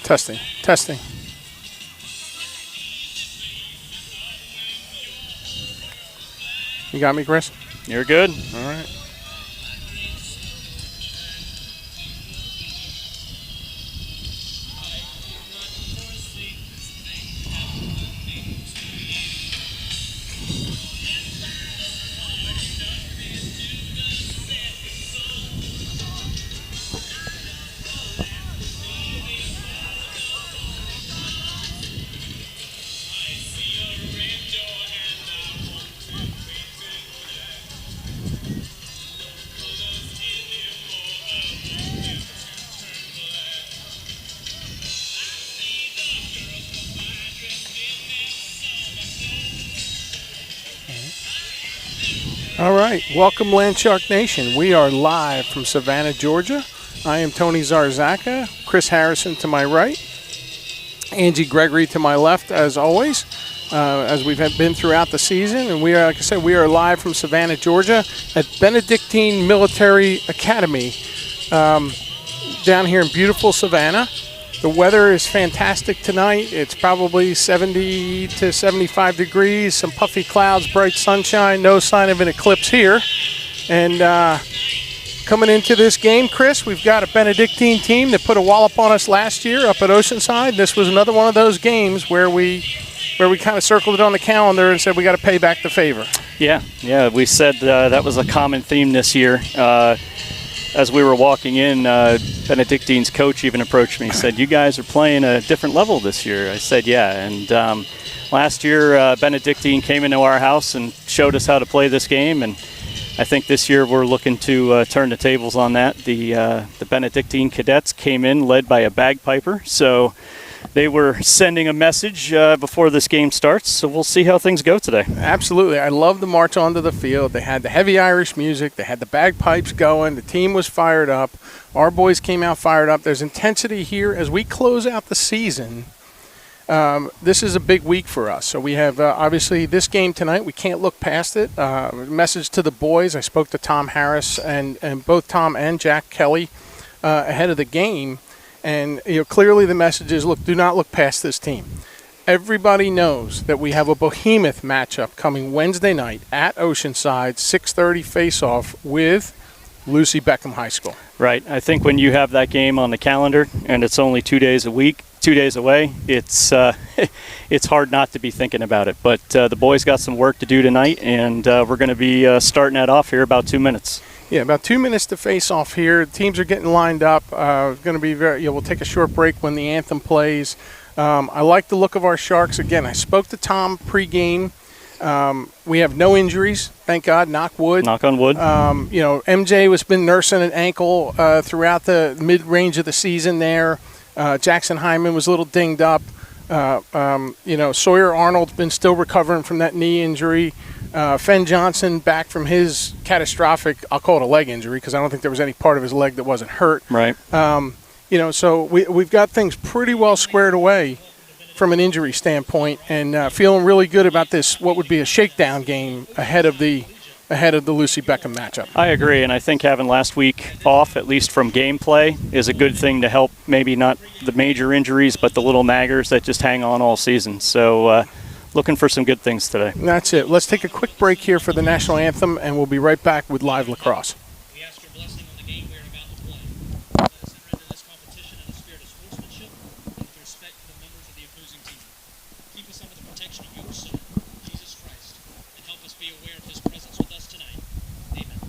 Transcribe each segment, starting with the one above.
Testing, testing. You got me, Chris? You're good. All right. All right, welcome Landshark Nation. We are live from Savannah, Georgia. I am Tony Zarzaka, Chris Harrison to my right, Angie Gregory to my left, as always, as we've been throughout the season. And we are, like I said, we are live from Savannah, Georgia at Benedictine Military Academy down here in beautiful Savannah. The weather is fantastic tonight. It's probably 70 to 75 degrees, some puffy clouds, bright sunshine, no sign of an eclipse here. And coming into this game, Chris, we've got a Benedictine team that put a wallop on us last year up at Oceanside. This was another one of those games where we kind of circled it on the calendar and said we got to pay back the favor. Yeah, we said that was a common theme this year. As we were walking in, Benedictine's coach even approached me and said, "You guys are playing a different level this year." I said, "Yeah," and Last year, Benedictine came into our house and showed us how to play this game, and I think this year we're looking to turn the tables on that. The Benedictine cadets came in led by a bagpiper, so they were sending a message before this game starts, so we'll see how things go today. Absolutely. I love the march onto the field. They had the heavy Irish music. They had the bagpipes going. The team was fired up. Our boys came out fired up. There's intensity here as we close out the season. This is a big week for us. So we have, obviously, this game tonight. We can't look past it. Message to the boys. I spoke to Tom Harris and both Tom and Jack Kelly ahead of the game. And clearly the message is, look, do not look past this team. Everybody knows that we have a behemoth matchup coming Wednesday night at Oceanside, 6:30 face-off with Lucy Beckham High School. Right. I think when you have that game on the calendar and it's only 2 days away, it's it's hard not to be thinking about it. But the boys got some work to do tonight, and we're going to be starting that off here about 2 minutes. Yeah, about 2 minutes to face off here. Teams are getting lined up. Going to be we'll take a short break when the anthem plays. I like the look of our Sharks. Again, I spoke to Tom pregame. We have no injuries, thank God. Knock wood. Knock on wood. MJ has been nursing an ankle throughout the mid-range of the season there. Jackson Hyman was a little dinged up. Sawyer Arnold's been still recovering from that knee injury. Fen Johnson back from his catastrophic, I'll call it a leg injury because I don't think there was any part of his leg that wasn't hurt. Right. So we've got things pretty well squared away from an injury standpoint, and feeling really good about this, what would be a shakedown game ahead of the Lucy Beckham matchup. I agree, and I think having last week off, at least from gameplay, is a good thing to help maybe not the major injuries, but the little naggers that just hang on all season. So looking for some good things today. And that's it. Let's take a quick break here for the national anthem, and we'll be right back with live lacrosse. We ask your blessing on the game we are about to play. Let us enter into this competition in a spirit of sportsmanship and with respect to the members of the opposing team. Keep us under the protection of your Son, Jesus Christ, and help us be aware of his presence with us tonight. Amen.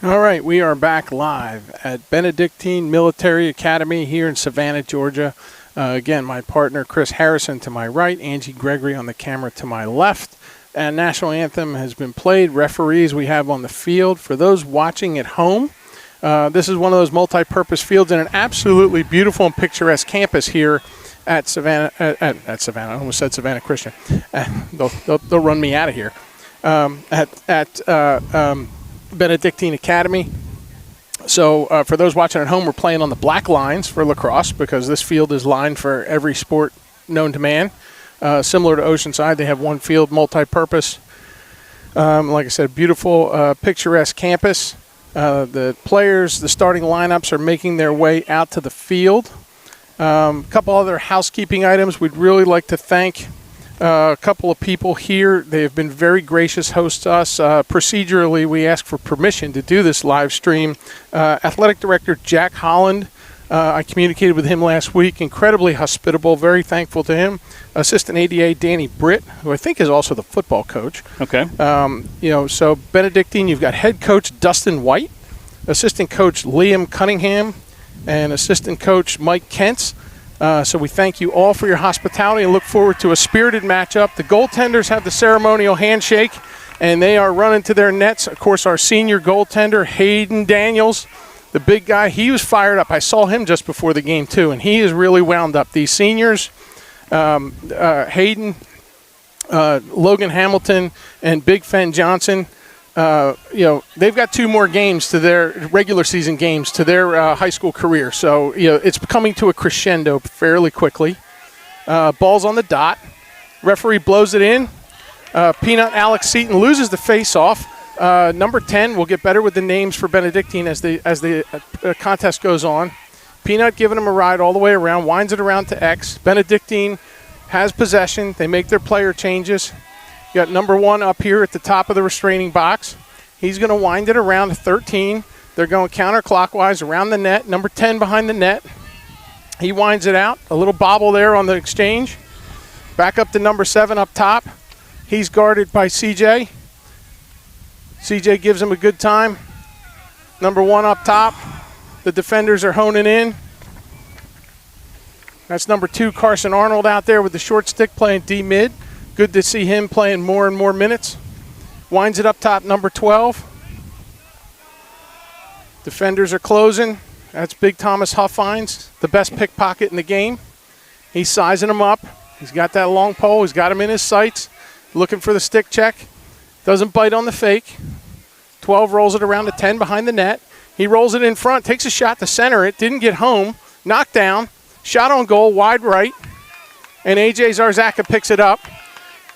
All right, we are back live at Benedictine Military Academy here in Savannah, Georgia. Again, my partner Chris Harrison to my right, Angie Gregory on the camera to my left. And national anthem has been played. Referees we have on the field. For those watching at home, this is one of those multi-purpose fields in an absolutely beautiful and picturesque campus here at Savannah. At Savannah, I almost said Savannah Christian. They'll run me out of here. Benedictine Academy. So for those watching at home, we're playing on the black lines for lacrosse because this field is lined for every sport known to man. Similar to Oceanside, they have one field, multi-purpose. Like I said, beautiful, picturesque campus. The players, the starting lineups are making their way out to the field. A couple other housekeeping items. We'd really like to thank a couple of people here. They have been very gracious hosts to us. Procedurally, we ask for permission to do this live stream. Athletic Director Jack Holland, I communicated with him last week. Incredibly hospitable, very thankful to him. Assistant ADA Danny Britt, who I think is also the football coach. Okay. So Benedictine, you've got head coach Dustin White, assistant coach Liam Cunningham and assistant coach Mike Kentz. So we thank you all for your hospitality and look forward to a spirited matchup. The goaltenders have the ceremonial handshake, and they are running to their nets. Of course, our senior goaltender, Hayden Daniels, the big guy, he was fired up. I saw him just before the game, too, and he is really wound up. These seniors, Hayden, Logan Hamilton, and Big Fen Johnson, they've got 2 more games to their regular season games to their high school career. So, it's coming to a crescendo fairly quickly. Ball's on the dot. Referee blows it in. Peanut Alex Seaton loses the face-off. Number 10 will get better with the names for Benedictine as the contest goes on. Peanut giving him a ride all the way around, winds it around to X. Benedictine has possession. They make their player changes. You got number 1 up here at the top of the restraining box. He's going to wind it around to 13. They're going counterclockwise around the net. Number 10 behind the net. He winds it out. A little bobble there on the exchange. Back up to number 7 up top. He's guarded by CJ. CJ gives him a good time. Number 1 up top. The defenders are honing in. That's number 2, Carson Arnold, out there with the short stick playing D-mid. Good to see him playing more and more minutes. Winds it up top, number 12. Defenders are closing. That's Big Thomas Huffines, the best pickpocket in the game. He's sizing him up. He's got that long pole. He's got him in his sights. Looking for the stick check. Doesn't bite on the fake. 12 rolls it around to 10 behind the net. He rolls it in front, takes a shot to center it. Didn't get home. Knocked down. Shot on goal, wide right. And A.J. Zarzaka picks it up.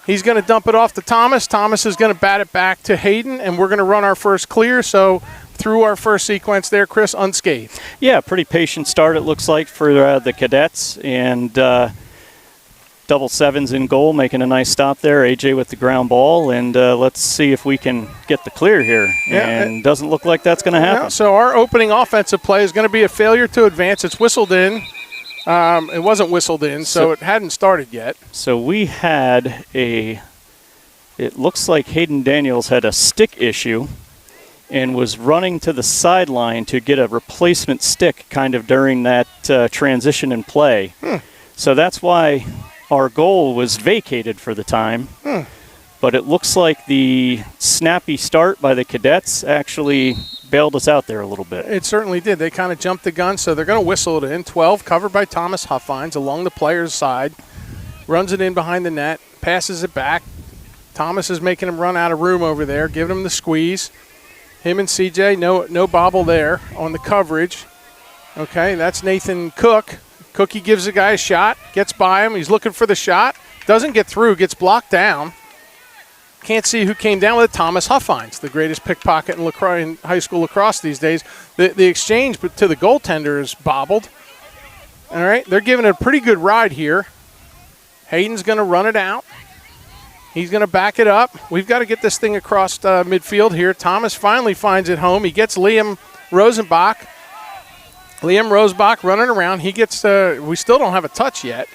He's going to dump it off to Thomas. Thomas is going to bat it back to Hayden, and we're going to run our first clear. So through our first sequence there, Chris, unscathed. Yeah, pretty patient start it looks like for the Cadets, and double sevens in goal, making a nice stop there. AJ with the ground ball, and let's see if we can get the clear here. Yeah, and doesn't look like that's going to happen. Yeah, so our opening offensive play is going to be a failure to advance. It's whistled in. It wasn't whistled in, so it hadn't started yet. So we had it looks like Hayden Daniels had a stick issue and was running to the sideline to get a replacement stick kind of during that transition in play. So that's why our goal was vacated for the time. But it looks like the snappy start by the Cadets actually bailed us out there a little bit. It certainly did. They kind of jumped the gun, so they're going to whistle it in. 12 covered by Thomas Huffines along the player's side. Runs it in behind the net, passes it back. Thomas is making him run out of room over there, giving him the squeeze. Him and CJ, no bobble there on the coverage. Okay, that's Nathan Cook. Cookie gives the guy a shot, gets by him. He's looking for the shot. Doesn't get through, gets blocked down. Can't see who came down with it. Thomas Huffines, the greatest pickpocket in high school lacrosse these days. The exchange to the goaltender is bobbled. All right, they're giving it a pretty good ride here. Hayden's going to run it out. He's going to back it up. We've got to get this thing across midfield here. Thomas finally finds it home. He gets Liam Rosenbach. Liam Rosebach running around. He gets. We still don't have a touch yet.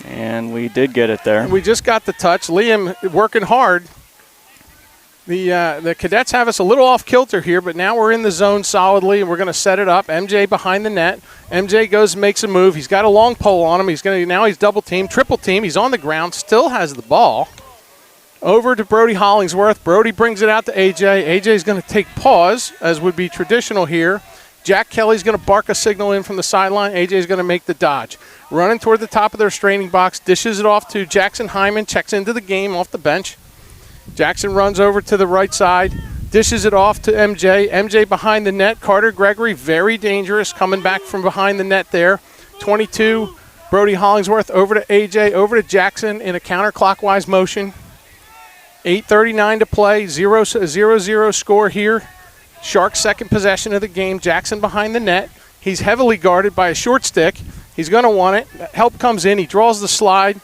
And we did get it there. We just got the touch. Liam working hard. The Cadets have us a little off kilter here, but now we're in the zone solidly, and we're going to set it up. MJ behind the net. MJ goes and makes a move. He's got a long pole on him. Now he's double teamed, triple teamed. He's on the ground, still has the ball. Over to Brody Hollingsworth. Brody brings it out to AJ. AJ's going to take pause, as would be traditional here. Jack Kelly's going to bark a signal in from the sideline. AJ's going to make the dodge. Running toward the top of the restraining box, dishes it off to Jackson Hyman, checks into the game off the bench. Jackson runs over to the right side, dishes it off to MJ. MJ behind the net. Carter Gregory, very dangerous, coming back from behind the net there. 22, Brody Hollingsworth over to AJ, over to Jackson in a counterclockwise motion. 8:39 to play, 0-0 score here. Sharks second possession of the game. Jackson behind the net. He's heavily guarded by a short stick. He's going to want it. Help comes in. He draws the slide.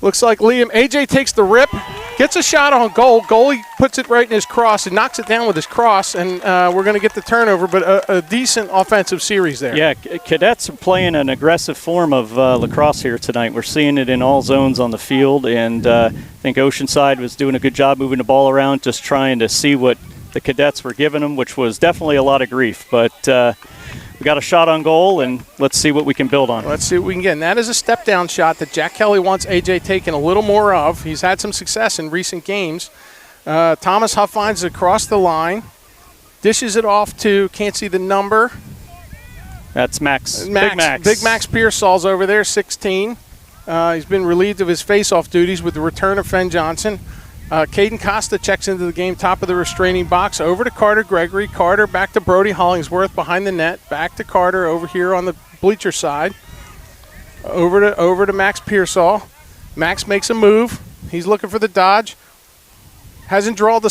Looks like AJ takes the rip, gets a shot on goal. Goalie puts it right in his cross and knocks it down with his cross, and we're going to get the turnover, but a decent offensive series there. Yeah, Cadets are playing an aggressive form of lacrosse here tonight. We're seeing it in all zones on the field, and I think Oceanside was doing a good job moving the ball around, just trying to see what the Cadets were giving them, which was definitely a lot of grief. But we got a shot on goal, and let's see what we can build on. Let's see what we can get. And that is a step-down shot that Jack Kelly wants A.J. taking a little more of. He's had some success in recent games. Thomas Huff finds it across the line. Dishes it off to, can't see the number. That's Max. Big Max Pearsall's over there, 16. He's been relieved of his face-off duties with the return of Fen Johnson. Caden Costa checks into the game, top of the restraining box. Over to Carter Gregory. Carter back to Brody Hollingsworth behind the net. Back to Carter over here on the bleacher side. Over to Max Pearsall. Max makes a move. He's looking for the dodge. Hasn't drawn the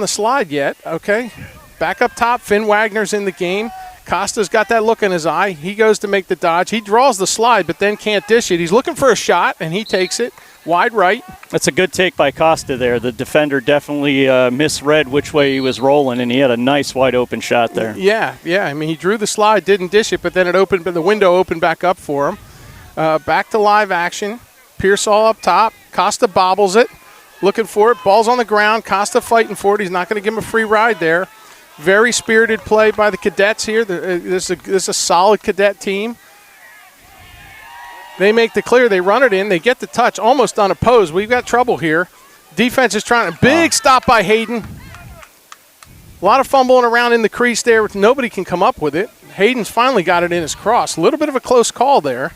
slide yet. Okay. Back up top. Finn Wagner's in the game. Costa's got that look in his eye. He goes to make the dodge. He draws the slide, but then can't dish it. He's looking for a shot, and he takes it wide right. That's a good take by Costa there. The defender definitely misread which way he was rolling, and he had a nice wide open shot there. Yeah. I mean, he drew the slide, didn't dish it, but then the window opened back up for him. Back to live action. Pearsall up top. Costa bobbles it, looking for it. Ball's on the ground. Costa fighting for it. He's not going to give him a free ride there. Very spirited play by the Cadets here. This is a solid Cadet team. They make the clear. They run it in. They get the touch almost unopposed. We've got trouble here. Defense is trying. Big stop by Hayden. A lot of fumbling around in the crease there. Nobody can come up with it. Hayden's finally got it in his cross. A little bit of a close call there.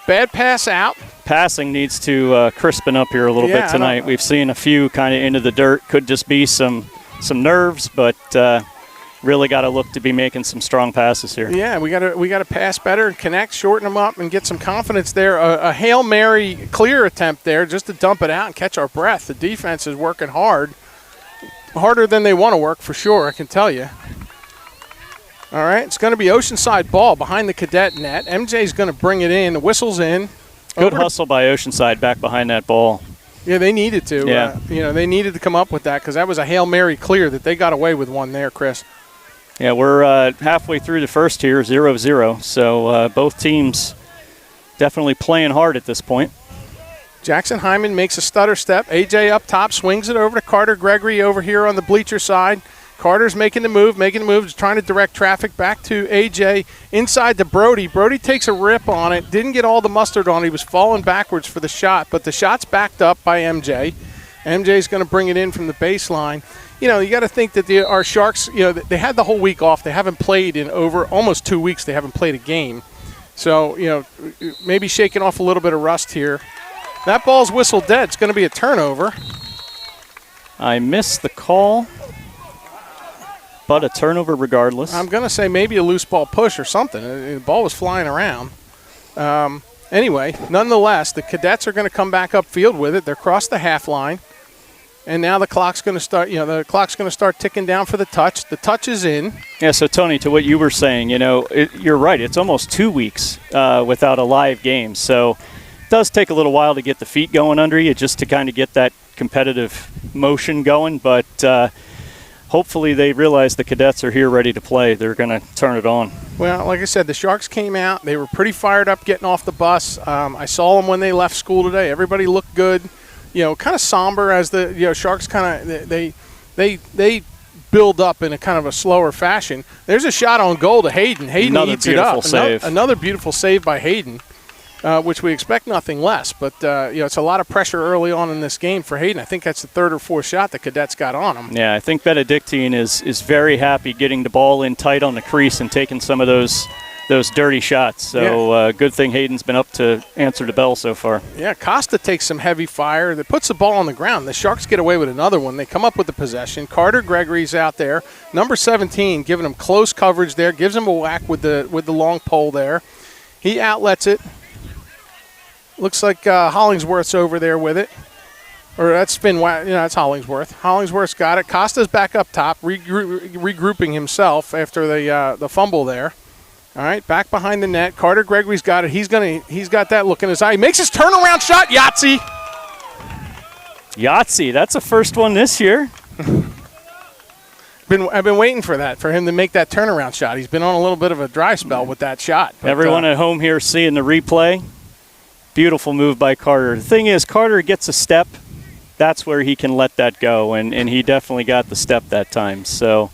Bad pass out. Passing needs to crispen up here a little bit tonight. We've seen a few kind of into the dirt. Could just be some nerves, but really got to look to be making some strong passes here. Yeah, we got to pass better and connect, shorten them up, and get some confidence there. A Hail Mary clear attempt there just to dump it out and catch our breath. The defense is working harder than they want to work for sure, I can tell you. All right, it's going to be Oceanside ball behind the Cadet net. MJ's going to bring it in. The whistle's in. Good hustle by Oceanside back behind that ball. Yeah, they needed to. Yeah. They needed to come up with that because that was a Hail Mary clear that they got away with one there, Chris. Yeah, we're halfway through the first here, 0-0. So both teams definitely playing hard at this point. Jackson Hyman makes a stutter step. AJ up top, swings it over to Carter Gregory over here on the bleacher side. Carter's making the move, trying to direct traffic back to AJ inside to Brody. Brody takes a rip on it, didn't get all the mustard on it. He was falling backwards for the shot, but the shot's backed up by MJ. MJ's going to bring it in from the baseline. You got to think that our Sharks, they had the whole week off. They haven't played in over almost 2 weeks. They haven't played a game. So, maybe shaking off a little bit of rust here. That ball's whistled dead. It's going to be a turnover. I missed the call. But a turnover regardless. I'm going to say maybe a loose ball push or something. The ball was flying around. Anyway, nonetheless, the Cadets are going to come back upfield with it. They're across the half line. And now the clock's going to start, ticking down for the touch. The touch is in. Yeah, so Tony, to what you were saying, you're right. It's almost 2 weeks without a live game. So it does take a little while to get the feet going under you just to kind of get that competitive motion going. But hopefully they realize the Cadets are here ready to play. They're going to turn it on. Well, like I said, the Sharks came out. They were pretty fired up getting off the bus. I saw them when they left school today. Everybody looked good. Kind of somber as the Sharks kind of they build up in a kind of a slower fashion. There's a shot on goal to Hayden. Hayden eats it up. Another beautiful save by Hayden. Which we expect nothing less. But, it's a lot of pressure early on in this game for Hayden. I think that's the third or fourth shot the Cadets got on him. Yeah, I think Benedictine is very happy getting the ball in tight on the crease and taking some of those dirty shots. So good thing Hayden's been up to answer the bell so far. Yeah, Costa takes some heavy fire. That puts the ball on the ground. The Sharks get away with another one. They come up with the possession. Carter Gregory's out there. Number 17 giving him close coverage there. Gives him a whack with the long pole there. He outlets it. Looks like Hollingsworth's over there with it. Or that's that's Hollingsworth. Hollingsworth's got it. Costa's back up top, regrouping himself after the fumble there. All right, back behind the net. Carter Gregory's got it. He's got that look in his eye. He makes his turnaround shot. Yahtzee, that's a first one this year. I've been waiting for him to make that turnaround shot. He's been on a little bit of a dry spell with that shot. But, everyone at home here seeing the replay. Beautiful move by Carter. The thing is, Carter gets a step, that's where he can let that go, and he definitely got the step that time. So,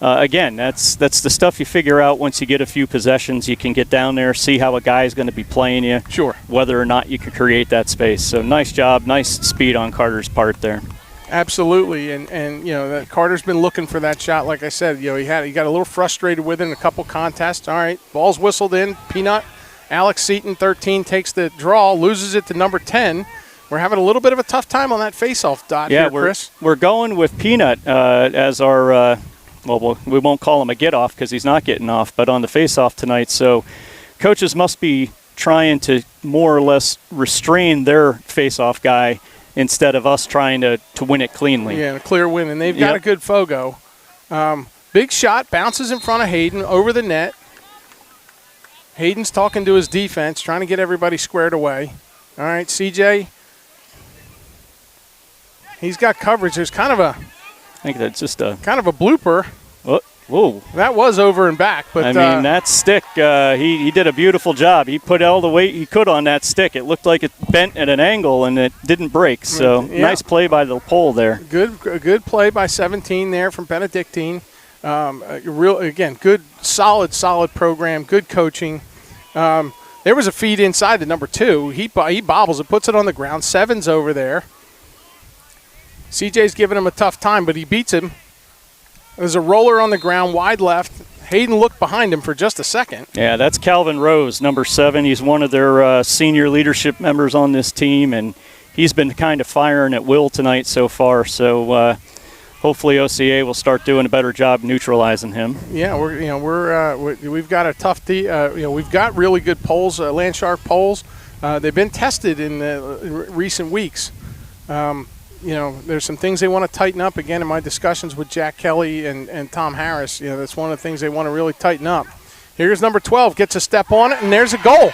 again, that's the stuff you figure out once you get a few possessions. You can get down there, see how a guy is going to be playing you, Sure. whether or not you can create that space. So nice job, nice speed on Carter's part there. Absolutely, and Carter's been looking for that shot. Like I said, he got a little frustrated with it in a couple contests. All right, ball's whistled in. Peanut, Alex Seaton, 13, takes the draw, loses it to number 10. We're having a little bit of a tough time on that face-off dot here, Chris. We're going with Peanut as our we won't call him a get-off because he's not getting off, but on the face-off tonight. So coaches must be trying to more or less restrain their face-off guy instead of us trying to win it cleanly. Yeah, a clear win, and they've got a good Fogo. Big shot, bounces in front of Hayden, over the net. Hayden's talking to his defense, trying to get everybody squared away. All right, CJ, he's got coverage. There's kind of a blooper. Whoa. That was over and back. But I mean, that stick, he did a beautiful job. He put all the weight he could on that stick. It looked like it bent at an angle, and it didn't break. So nice play by the pole there. Good play by 17 there from Benedictine. Good, solid program, good coaching. There was a feed inside the number 2. He bobbles it, puts it on the ground. 7's over there. CJ's giving him a tough time, but he beats him. There's a roller on the ground, wide left. Hayden looked behind him for just a second. Yeah, that's Calvin Rose, number 7. He's one of their senior leadership members on this team, and he's been kind of firing at will tonight so far. So hopefully OCA will start doing a better job neutralizing him. Yeah, we've got a tough we've got really good poles, Landshark poles. They've been tested in recent weeks. There's some things they want to tighten up. Again, in my discussions with Jack Kelly and Tom Harris, that's one of the things they want to really tighten up. Here's number 12, gets a step on it, and there's a goal.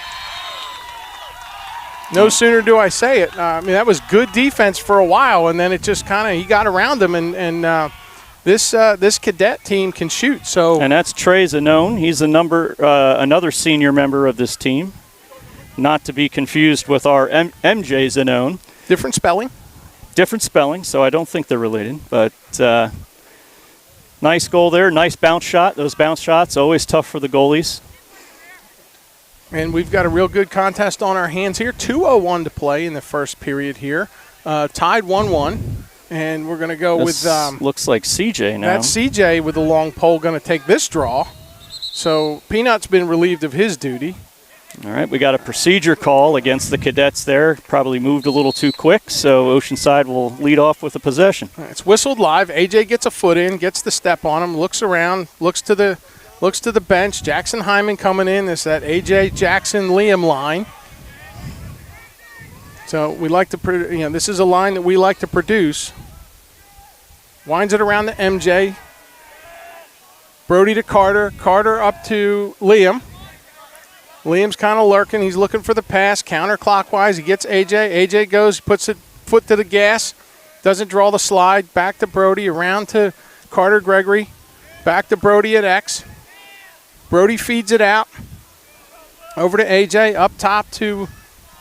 No sooner do I say it. That was good defense for a while, and then it just he got around him, and this cadet team can shoot. So, and that's Trey Zanone. He's another senior member of this team, not to be confused with our MJ Zanone. Different spelling, so I don't think they're related. But nice goal there, nice bounce shot. Those bounce shots, always tough for the goalies. And we've got a real good contest on our hands here. 2:01 to play in the first period here. Tied 1-1. And we're going to go with... looks like CJ now. That's CJ with the long pole going to take this draw. So Peanut's been relieved of his duty. All right, we got a procedure call against the cadets there. Probably moved a little too quick, so Oceanside will lead off with a possession. It's whistled live. AJ gets a foot in, gets the step on him, looks around, looks to the bench. Jackson Hyman coming in. This that AJ Jackson Liam line. So we like to, this is a line that we like to produce. Winds it around to MJ. Brody to Carter. Carter up to Liam. Liam's kind of lurking. He's looking for the pass counterclockwise. He gets AJ. AJ goes, puts it foot to the gas. Doesn't draw the slide. Back to Brody. Around to Carter Gregory. Back to Brody at X. Brody feeds it out. Over to AJ. Up top to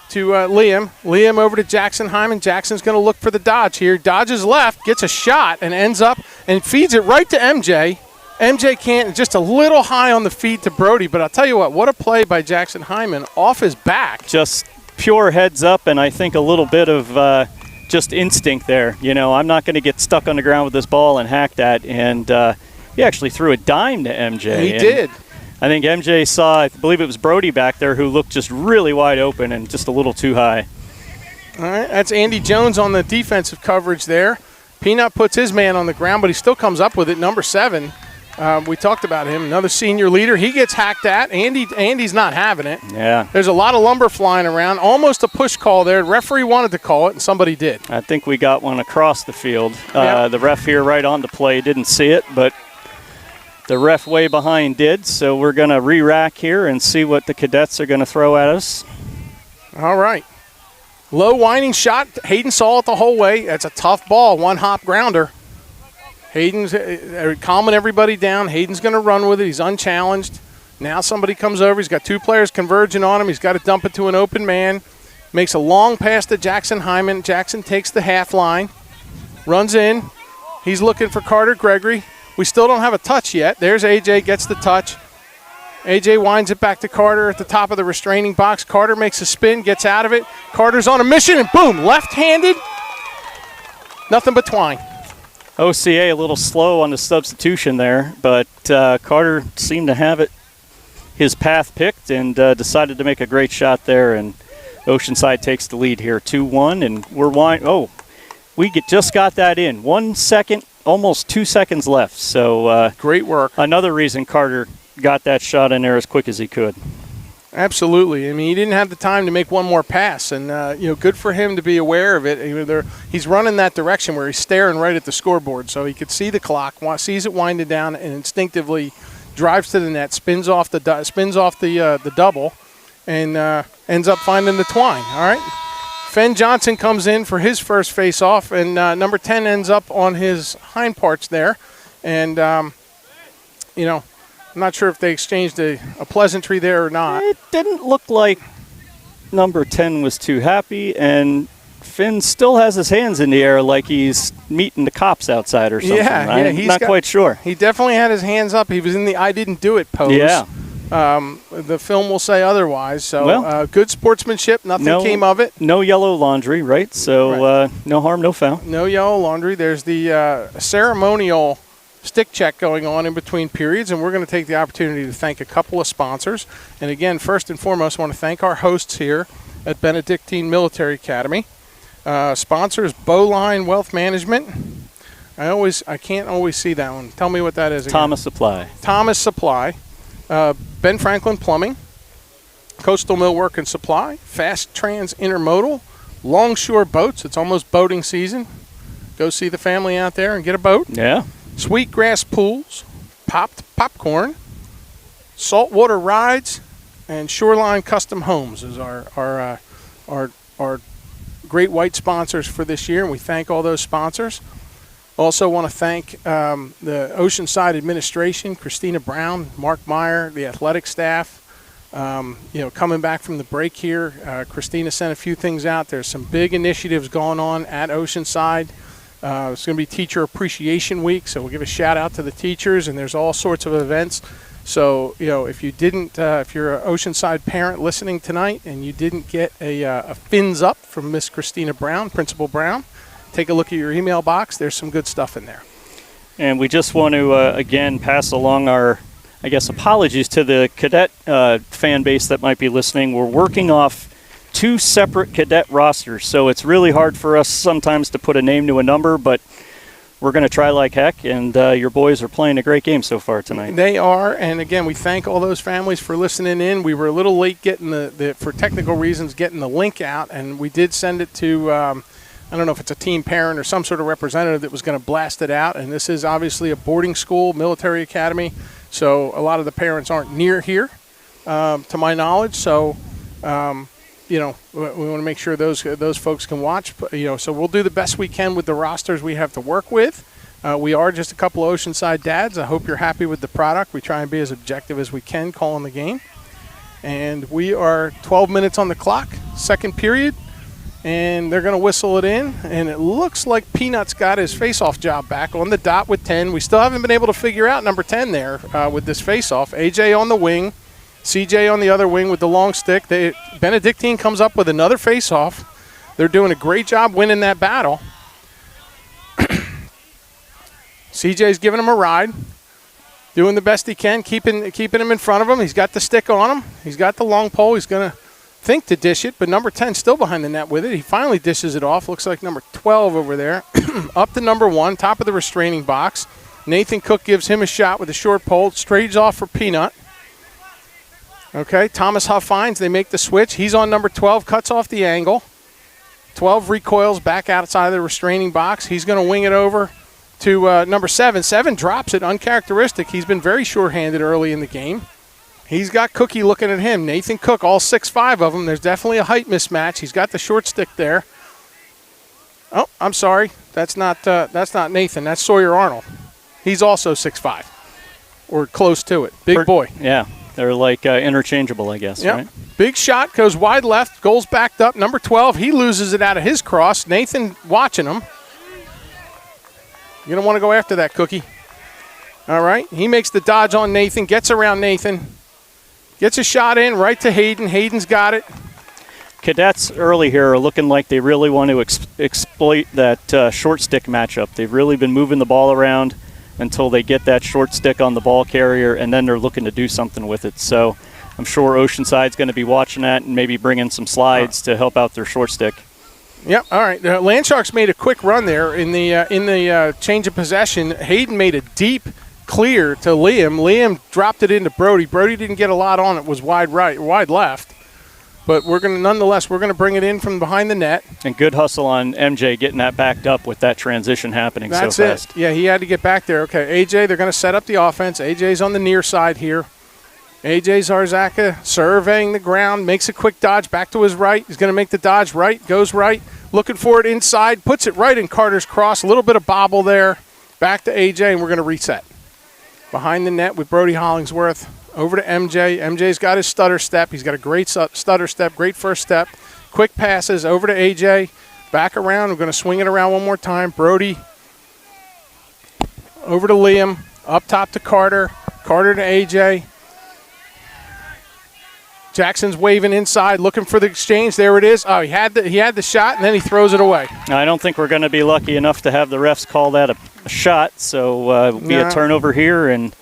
Liam. Liam over to Jackson Hyman. Jackson's going to look for the dodge here. Dodges left. Gets a shot and ends up and feeds it right to MJ. MJ can't, just a little high on the feet to Brody, but I'll tell you what a play by Jackson Hyman off his back. Just pure heads up, and I think a little bit of just instinct there. I'm not going to get stuck on the ground with this ball and hack that, and he actually threw a dime to MJ. He did. I think MJ saw, I believe it was Brody back there, who looked just really wide open and just a little too high. All right, that's Andy Jones on the defensive coverage there. Peanut puts his man on the ground, but he still comes up with it, number 7. We talked about him, another senior leader. He gets hacked at. Andy's not having it. Yeah. There's a lot of lumber flying around. Almost a push call there. The referee wanted to call it, and somebody did. I think we got one across the field. Yeah. The ref here right on the play didn't see it, but the ref way behind did. So we're going to re-rack here and see what the cadets are going to throw at us. All right. Low winding shot. Hayden saw it the whole way. That's a tough ball. One-hop grounder. Hayden's calming everybody down. Hayden's going to run with it. He's unchallenged. Now somebody comes over. He's got 2 players converging on him. He's got to dump it to an open man. Makes a long pass to Jackson Hyman. Jackson takes the half line, runs in. He's looking for Carter Gregory. We still don't have a touch yet. There's A.J. gets the touch. A.J. winds it back to Carter at the top of the restraining box. Carter makes a spin, gets out of it. Carter's on a mission, and boom, left-handed. Nothing but twine. OCA a little slow on the substitution there, but Carter seemed to have his path picked and decided to make a great shot there, and Oceanside takes the lead here, 2-1, and we just got that in. 1 second, almost 2 seconds left. So great work. Another reason Carter got that shot in there as quick as he could. Absolutely. I mean, he didn't have the time to make one more pass, and good for him to be aware of it. He's running that direction where he's staring right at the scoreboard, so he could see the clock, sees it winding down, and instinctively drives to the net, spins off the double, and ends up finding the twine. All right. Fenn Johnson comes in for his first face-off, and number 10 ends up on his hind parts there. And, I'm not sure if they exchanged a pleasantry there or not. It didn't look like number 10 was too happy, and Finn still has his hands in the air like he's meeting the cops outside or something. I'm not quite sure. He definitely had his hands up. He was in the I didn't do it pose. Yeah. The film will say otherwise. So good sportsmanship. Nothing came of it. No yellow laundry, right? So no harm, no foul. No yellow laundry. There's the ceremonial stick check going on in between periods, and we're going to take the opportunity to thank a couple of sponsors. And again, first and foremost, I want to thank our hosts here at Benedictine Military Academy. Sponsors Bowline Wealth Management. I can't always see that one. Tell me what that is again. Thomas Supply. Thomas Supply. Ben Franklin Plumbing, Coastal Millwork and Supply, Fast Trans Intermodal, Longshore Boats. It's almost boating season. Go see the family out there and get a boat. Yeah. Sweetgrass Pools, Popped Popcorn, Saltwater Rides, and Shoreline Custom Homes is our great white sponsors for this year, and we thank all those sponsors. Also want to thank the Oceanside administration, Christina Brown, Mark Meyer, the athletic staff. Coming back from the break here, Christina sent a few things out. There's some big initiatives going on at Oceanside. It's going to be Teacher Appreciation Week, so we'll give a shout out to the teachers, and there's all sorts of events. So, if you're an Oceanside parent listening tonight and you didn't get a fins up from Miss Christina Brown, Principal Brown, take a look at your email box. There's some good stuff in there. And we just want to, again, pass along our, apologies to the cadet fan base that might be listening. We're working off 2 separate cadet rosters, so it's really hard for us sometimes to put a name to a number, but we're going to try like heck, and your boys are playing a great game so far tonight. They are, and again, we thank all those families for listening in. We were a little late getting for technical reasons, getting the link out, and we did send it to I don't know if it's a team parent or some sort of representative that was going to blast it out. And this is obviously a boarding school, military academy, so a lot of the parents aren't near here, to my knowledge. So, we want to make sure those folks can watch. So we'll do the best we can with the rosters we have to work with. We are just a couple of Oceanside dads. I hope you're happy with the product. We try and be as objective as we can calling the game. And we are 12 minutes on the clock, second period. And they're going to whistle it in, and it looks like Peanut's got his face-off job back on the dot with 10. We still haven't been able to figure out number 10 there with this face-off. AJ on the wing, CJ on the other wing with the long stick. Benedictine comes up with another face-off. They're doing a great job winning that battle. CJ's giving him a ride, doing the best he can, keeping him in front of him. He's got the stick on him. He's got the long pole. He's going to think to dish it, but number 10 still behind the net with it. He finally dishes it off. Looks like number 12 over there. Up to number 1, top of the restraining box. Nathan Cook gives him a shot with a short pole. Straights off for Peanut. Okay, Thomas Huff finds. They make the switch. He's on number 12, cuts off the angle. 12 recoils back outside of the restraining box. He's going to wing it over to number 7. 7 drops it, uncharacteristic. He's been very sure-handed early in the game. He's got Cookie looking at him. Nathan Cook, all 6'5" of them. There's definitely a height mismatch. He's got the short stick there. Oh, I'm sorry. That's not Nathan. That's Sawyer Arnold. He's also 6'5", or close to it. Big boy. Yeah, they're like interchangeable, I guess, yep. Right? Big shot, goes wide left, goal's backed up. Number 12, he loses it out of his cross. Nathan watching him. You don't want to go after that, Cookie. All right, he makes the dodge on Nathan, gets around Nathan. Gets a shot in, right to Hayden. Hayden's got it. Cadets early here are looking like they really want to exploit that short stick matchup. They've really been moving the ball around until they get that short stick on the ball carrier, and then they're looking to do something with it. So I'm sure Oceanside's going to be watching that and maybe bringing some slides to help out their short stick. Yep. All right. Landsharks made a quick run there in the change of possession. Hayden made a deep clear to Liam. Liam dropped it into Brody. Brody didn't get a lot on it. Was wide right, wide left. But we're gonna bring it in from behind the net. And good hustle on MJ getting that backed up with that transition happening so fast. That's it. Yeah, he had to get back there. Okay, AJ, they're going to set up the offense. AJ's on the near side here. AJ Zarzaka surveying the ground, makes a quick dodge back to his right. He's going to make the dodge right, goes right, looking for it inside, puts it right in Carter's cross. A little bit of bobble there. Back to AJ, and we're going to reset. Behind the net with Brody Hollingsworth. Over to MJ. MJ's got his stutter step. He's got a great stutter step, great first step. Quick passes over to AJ. Back around. We're going to swing it around one more time. Brody over to Liam. Up top to Carter. Carter to AJ. Jackson's waving inside, looking for the exchange. There it is. Oh, he had the shot, and then he throws it away. I don't think we're going to be lucky enough to have the refs call that a shot, so it'll be a turnover here, and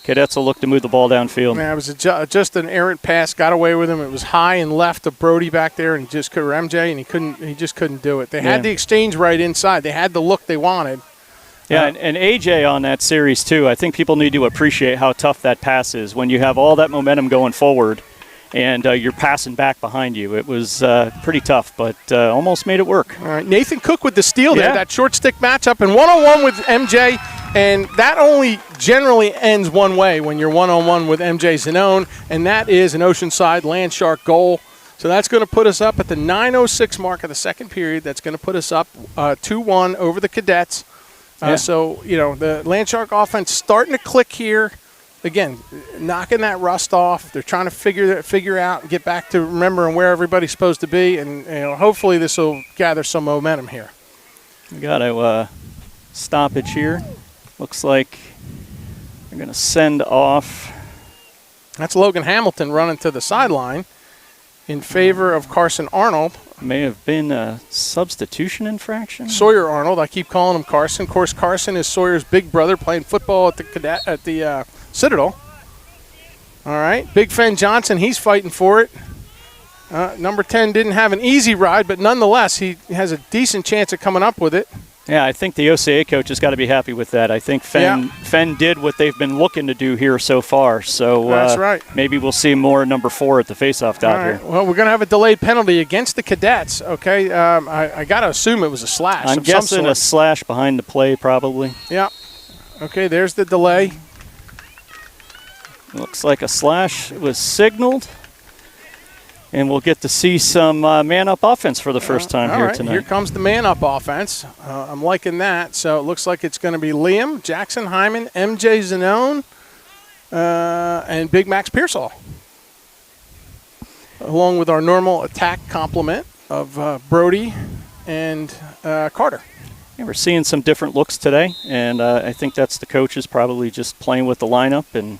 Cadets will look to move the ball downfield. Yeah, it was just an errant pass, got away with him. It was high and left of Brody back there, and just could MJ, and he just couldn't do it. They had the exchange right inside. They had the look they wanted. Yeah, and AJ on that series too. I think people need to appreciate how tough that pass is when you have all that momentum going forward. And you're passing back behind you. It was pretty tough, but almost made it work. All right, Nathan Cook with the steal there, that short stick matchup, and one-on-one with MJ, and that only generally ends one way when you're one-on-one with MJ Zanone, and that is an Oceanside Landshark goal. So that's going to put us up at the 9:06 mark of the second period. That's going to put us up 2-1 over the Cadets. So, the Landshark offense starting to click here. Again, knocking that rust off. They're trying to figure out and get back to remembering where everybody's supposed to be, and hopefully this will gather some momentum here. We got a stoppage here. Looks like they're going to send off. That's Logan Hamilton running to the sideline in favor of Carson Arnold. May have been a substitution infraction. Sawyer Arnold. I keep calling him Carson. Of course, Carson is Sawyer's big brother playing football at the Citadel. All right. Big Fen Johnson, he's fighting for it. Number 10 didn't have an easy ride, but nonetheless, he has a decent chance of coming up with it. Yeah, I think the OCA coach has got to be happy with that. I think Fen did what they've been looking to do here so far. So that's right. Maybe we'll see more number 4 at the faceoff dot here. Well, we're going to have a delayed penalty against the Cadets. Okay, I got to assume it was a slash. I'm guessing a slash behind the play probably. Yeah. Okay, there's the delay. Looks like a slash was signaled. And we'll get to see some man-up offense for the first time here tonight. Here comes the man-up offense. I'm liking that. So it looks like it's going to be Liam, Jackson Hyman, MJ Zanone, and Big Max Pearsall, along with our normal attack complement of Brody and Carter. Yeah, we're seeing some different looks today, and I think that's the coaches probably just playing with the lineup and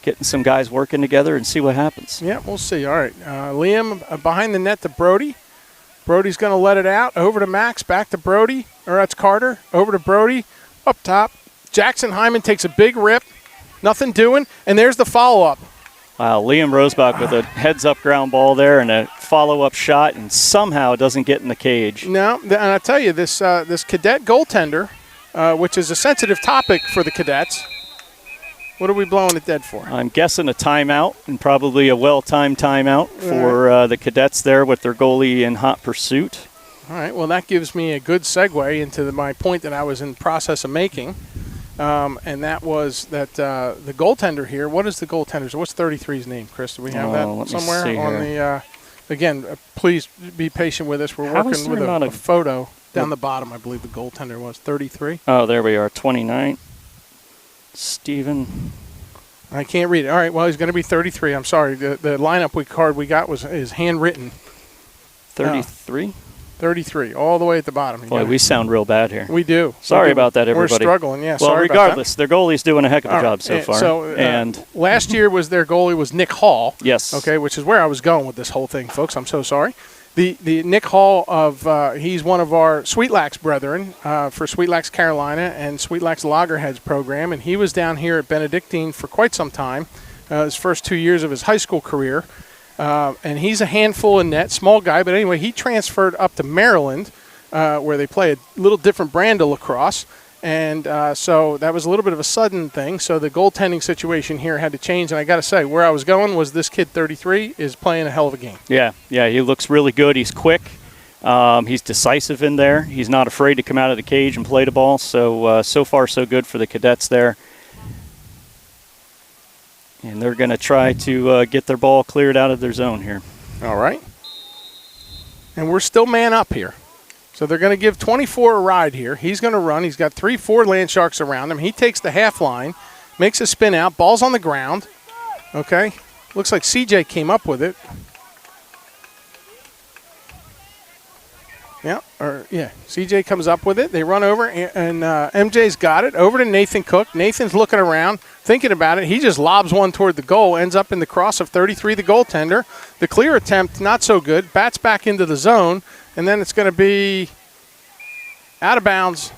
getting some guys working together and see what happens. Yeah, we'll see. All right. Liam behind the net to Brody. Brody's going to let it out. Over to Max. Back to Brody. Or that's Carter. Over to Brody. Up top. Jackson Hyman takes a big rip. Nothing doing. And there's the follow-up. Wow, Liam Rosebach with a heads-up ground ball there and a follow-up shot, and somehow doesn't get in the cage. No, and I tell you, this Cadet goaltender, which is a sensitive topic for the Cadets. What are we blowing it dead for? I'm guessing a timeout, and probably a well-timed timeout for the Cadets there with their goalie in hot pursuit. All right, well, that gives me a good segue into my point that I was in the process of making, and that was that the goaltender here, what is the goaltender? What's 33's name, Chris? Do we have that somewhere on the again, please be patient with us. We're working with a photo down the bottom, I believe the goaltender was 33. Oh, there we are, 29. Steven. I can't read it. All right, well, he's going to be 33. I'm sorry. The lineup card we got is handwritten. 33? 33, all the way at the bottom. Boy, we sound real bad here. We do. Sorry about that, everybody. We're struggling, yeah. Well, sorry regardless, their goalie's doing a heck of a job so far. So, and last year their goalie was Nick Hall. Yes. Okay, which is where I was going with this whole thing, folks. I'm so sorry. The Nick Hall he's one of our Sweetlax brethren for Sweetlax Carolina and Sweetlax Loggerheads program, and he was down here at Benedictine for quite some time, his first 2 years of his high school career. And he's a handful in net, small guy, but anyway, he transferred up to Maryland, where they play a little different brand of lacrosse. And so that was a little bit of a sudden thing. So the goaltending situation here had to change. And I got to say, where I was going was this kid, 33, is playing a hell of a game. Yeah, he looks really good. He's quick. He's decisive in there. He's not afraid to come out of the cage and play the ball. So, so far, so good for the cadets there. And they're going to try to get their ball cleared out of their zone here. All right. And we're still man up here. So they're going to give 24 a ride here. He's going to run. He's got 3-4 Land Sharks around him. He takes the half line, makes a spin out. Ball's on the ground. Okay. Looks like CJ came up with it. Yeah, CJ comes up with it. They run over, and MJ's got it. Over to Nathan Cook. Nathan's looking around, thinking about it. He just lobs one toward the goal, ends up in the cross of 33, the goaltender. The clear attempt, not so good. Bats back into the zone, and then it's going to be out of bounds,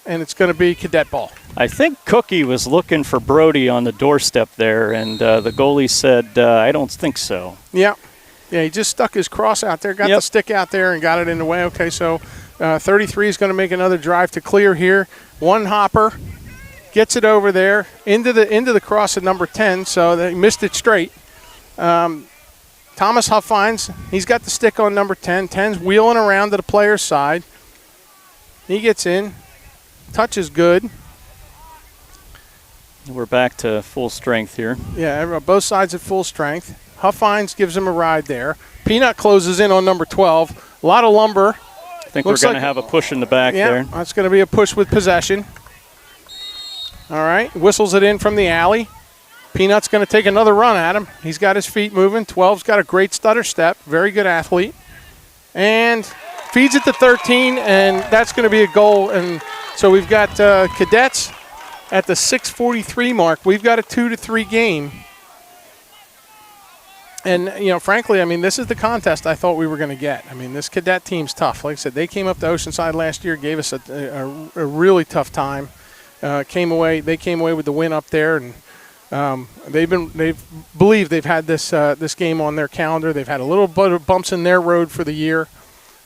and it's going to be cadet ball. I think Cookie was looking for Brody on the doorstep there, and the goalie said, I don't think so. Yeah. Yeah, he just stuck his cross out there, got the stick out there, and got it in the way. Okay, so 33 is going to make another drive to clear here. One hopper gets it over there into the cross at number 10, so they missed it straight. Thomas Huffines, he's got the stick on number 10. 10's wheeling around to the player's side. He gets in. Touch is good. We're back to full strength here. Yeah, both sides at full strength. Huffines gives him a ride there. Peanut closes in on number 12. A lot of lumber. I think we're going to have a push in the back there. Yeah, that's going to be a push with possession. All right, whistles it in from the alley. Peanut's going to take another run at him. He's got his feet moving. 12's got a great stutter step. Very good athlete. And feeds it to 13, and that's going to be a goal. And so we've got cadets at the 6:43 mark. We've got a 2-3 game. And, frankly, this is the contest I thought we were going to get. This cadet team's tough. Like I said, they came up to Oceanside last year, gave us a really tough time. They came away with the win up there, and they've believed they've had this game on their calendar. They've had a little bit of bumps in their road for the year.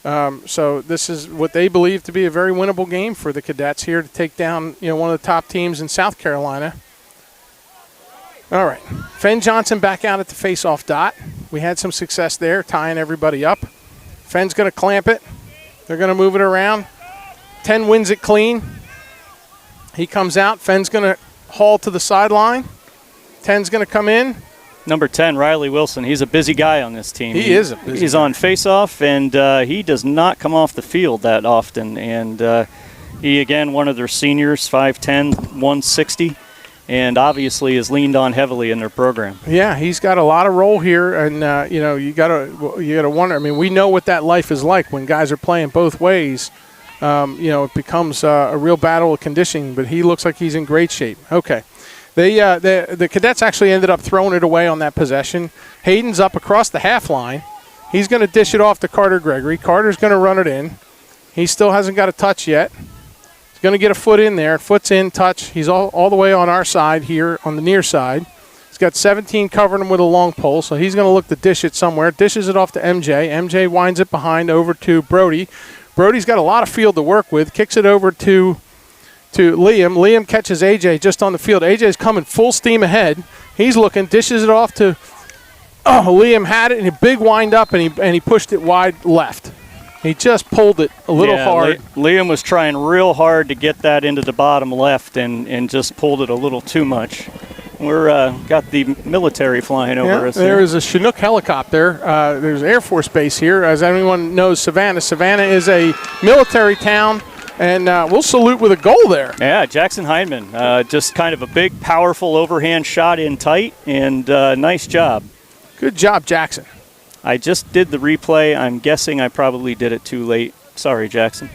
So this is what they believe to be a very winnable game for the cadets here to take down, one of the top teams in South Carolina. All right, Fenn Johnson back out at the face-off dot. We had some success there, tying everybody up. Fenn's going to clamp it. They're going to move it around. 10 wins it clean. He comes out. Fenn's going to haul to the sideline. 10's going to come in. Number 10, Riley Wilson. He's a busy guy on this team. He's guy. On face-off, and he does not come off the field that often. And he, again, one of their seniors, 5'10", 160. And obviously is leaned on heavily in their program. Yeah, he's got a lot of role here, and you gotta wonder. We know what that life is like when guys are playing both ways. It becomes a real battle of conditioning. But he looks like he's in great shape. Okay, the cadets actually ended up throwing it away on that possession. Hayden's up across the half line. He's going to dish it off to Carter Gregory. Carter's going to run it in. He still hasn't got a touch yet. He's going to get a foot in there. Foot's in, touch. He's all the way on our side here, on the near side. He's got 17 covering him with a long pole, so he's going to look to dish it somewhere. Dishes it off to MJ. MJ winds it behind over to Brody. Brody's got a lot of field to work with. Kicks it over to Liam. Liam catches AJ just on the field. AJ's coming full steam ahead. He's looking, dishes it off to Liam had it, and a big wind up, and he pushed it wide left. He just pulled it a little hard. Liam was trying real hard to get that into the bottom left and just pulled it a little too much. We're got the military flying over us. There is a Chinook helicopter. There's Air Force Base here. As anyone knows, Savannah is a military town And we'll salute with a goal there. Yeah, Jackson Heineman, just kind of a big, powerful overhand shot in tight, and nice job. Good job, Jackson. I just did the replay. I'm guessing I probably did it too late. Sorry, Jackson.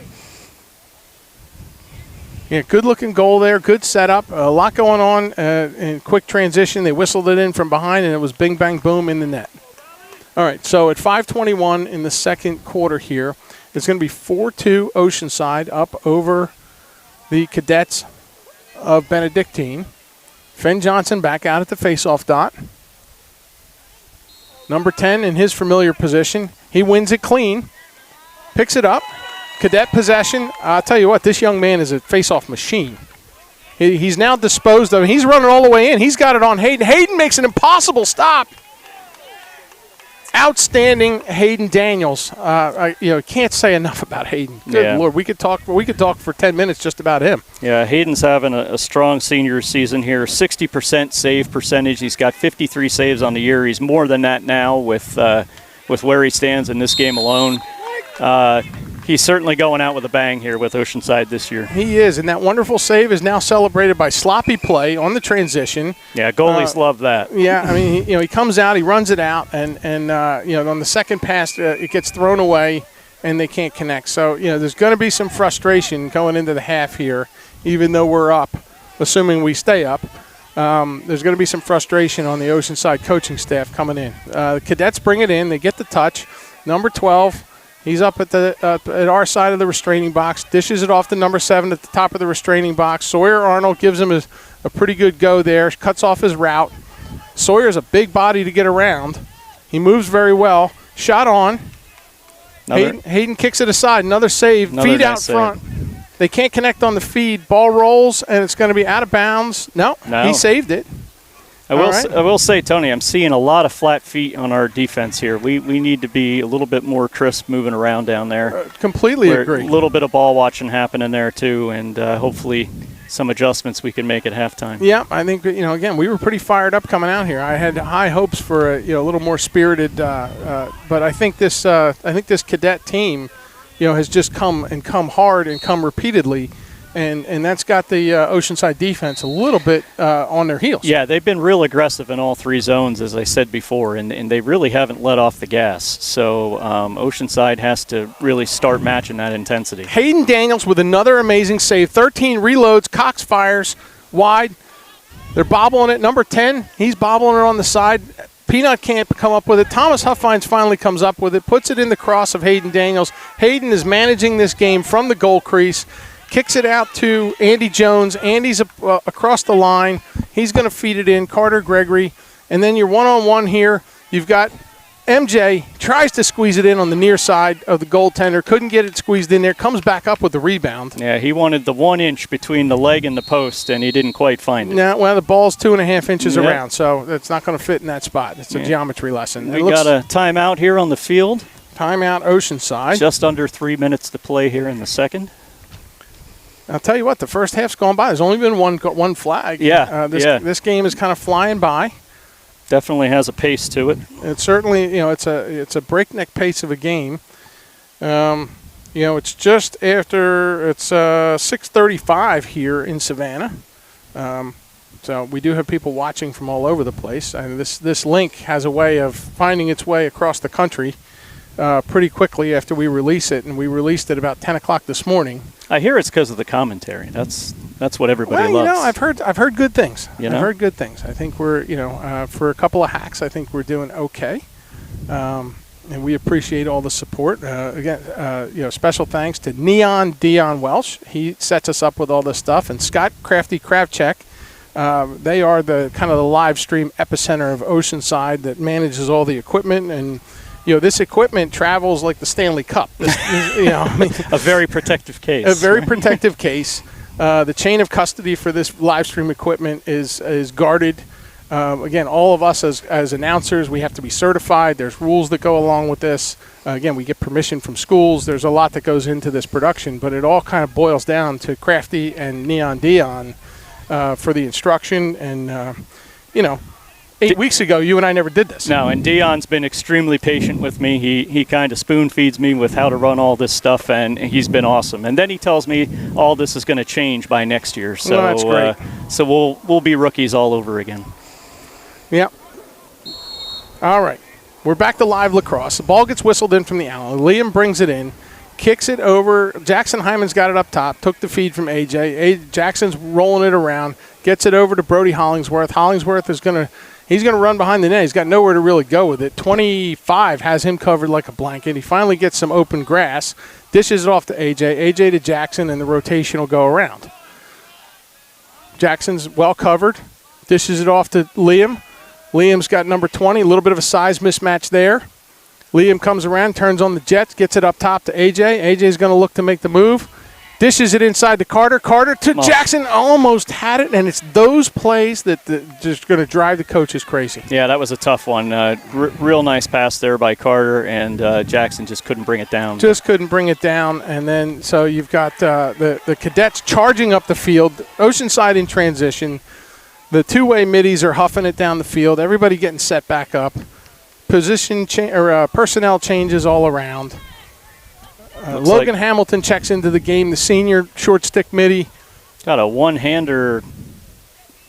Yeah, good-looking goal there. Good setup. A lot going on in quick transition. They whistled it in from behind, and it was bing, bang, boom in the net. All right, so at 5:21 in the second quarter here, it's going to be 4-2 Oceanside up over the Cadets of Benedictine. Fenn Johnson back out at the faceoff dot. Number 10 in his familiar position. He wins it clean, picks it up. Cadet possession. I'll tell you what, this young man is a faceoff machine. He's now disposed of. He's running all the way in. He's got it on Hayden. Hayden makes an impossible stop. Outstanding Hayden Daniels. Can't say enough about Hayden. Good Lord, we could talk for 10 minutes just about him. Yeah, Hayden's having a strong senior season here. 60% save percentage. He's got 53 saves on the year. He's more than that now with where he stands in this game alone. He's certainly going out with a bang here with Oceanside this year. He is, and that wonderful save is now celebrated by sloppy play on the transition. Yeah, goalies love that. Yeah, I mean, he comes out, he runs it out, and on the second pass, it gets thrown away, and they can't connect. So, there's going to be some frustration going into the half here, even though we're up, assuming we stay up. There's going to be some frustration on the Oceanside coaching staff coming in. The Cadets bring it in. They get the touch. Number 12. He's up at our side of the restraining box, dishes it off to number 7 at the top of the restraining box. Sawyer Arnold gives him a pretty good go there, cuts off his route. Sawyer's a big body to get around. He moves very well. Shot on. Hayden kicks it aside. Another save. Feed out front. They can't connect on the feed. Ball rolls, and it's going to be out of bounds. No, he saved it. I will say, Tony, I'm seeing a lot of flat feet on our defense here. We need to be a little bit more crisp moving around down there. Completely agree. A little bit of ball watching happening there, too, and hopefully some adjustments we can make at halftime. Yeah, I think, again, we were pretty fired up coming out here. I had high hopes for a little more spirited, but I think this cadet team, has just come hard and come repeatedly. And that's got the Oceanside defense a little bit on their heels. Yeah, they've been real aggressive in all three zones, as I said before, and they really haven't let off the gas. So Oceanside has to really start matching that intensity. Hayden Daniels with another amazing save. 13 reloads. Cox fires wide. They're bobbling it. Number 10, he's bobbling it on the side. Peanut can't come up with it. Thomas Huffines finally comes up with it, puts it in the cross of Hayden Daniels. Hayden is managing this game from the goal crease. Kicks it out to Andy Jones. Andy's across the line. He's going to feed it in. Carter Gregory. And then you're one-on-one here. You've got MJ. Tries to squeeze it in on the near side of the goaltender. Couldn't get it squeezed in there. Comes back up with the rebound. Yeah, he wanted the 1 inch between the leg and the post, and he didn't quite find it. No, well, the ball's 2.5 inches around, so it's not going to fit in that spot. It's a geometry lesson. We got a timeout here on the field. Timeout Oceanside. Just under 3 minutes to play here in the second. I'll tell you what, the first half's gone by. There's only been one flag. Yeah, this game is kind of flying by. Definitely has a pace to it. It's certainly, it's a breakneck pace of a game. It's just after, it's 6:35 here in Savannah. So we do have people watching from all over the place. And this link has a way of finding its way across the country pretty quickly after we release it, and we released it about 10 o'clock this morning. I hear it's because of the commentary. That's what everybody loves. I've heard good things. I've heard good things. I think we're, for a couple of hacks, I think we're doing okay. And we appreciate all the support. Again, special thanks to Neon Dion Welsh. He sets us up with all this stuff. And Scott Crafty Kravchek. They are the kind of the live stream epicenter of Oceanside that manages all the equipment, and this equipment travels like the Stanley Cup. A very protective case. A very protective case. The chain of custody for this live stream equipment is guarded. Again, all of us as announcers, we have to be certified. There's rules that go along with this. Again, we get permission from schools. There's a lot that goes into this production, but it all kind of boils down to Crafty and Neon Dion for the instruction. And, 8 weeks ago, you and I never did this. No, and Dion's been extremely patient with me. He kind of spoon feeds me with how to run all this stuff, and he's been awesome. And then he tells me all this is going to change by next year. So well, that's great. So we'll be rookies all over again. Yep. All right. We're back to live lacrosse. The ball gets whistled in from the alley. Liam brings it in, kicks it over. Jackson Hyman's got it up top, took the feed from AJ. Jackson's rolling it around, gets it over to Brody Hollingsworth. Hollingsworth is going to run behind the net. He's got nowhere to really go with it. 25 has him covered like a blanket. He finally gets some open grass, dishes it off to AJ. AJ to Jackson, and the rotation will go around. Jackson's well covered, dishes it off to Liam. Liam's got number 20, a little bit of a size mismatch there. Liam comes around, turns on the jets, gets it up top to AJ. AJ's going to look to make the move. Dishes it inside to Carter. Carter to Jackson, almost had it, and it's those plays that just going to drive the coaches crazy. Yeah, that was a tough one. Real nice pass there by Carter, and Jackson just couldn't bring it down. Just couldn't bring it down, and then so you've got the cadets charging up the field, Oceanside in transition. The two-way middies are huffing it down the field. Everybody getting set back up. Personnel changes all around. Logan Hamilton checks into the game, the senior short stick midi. Got a one-hander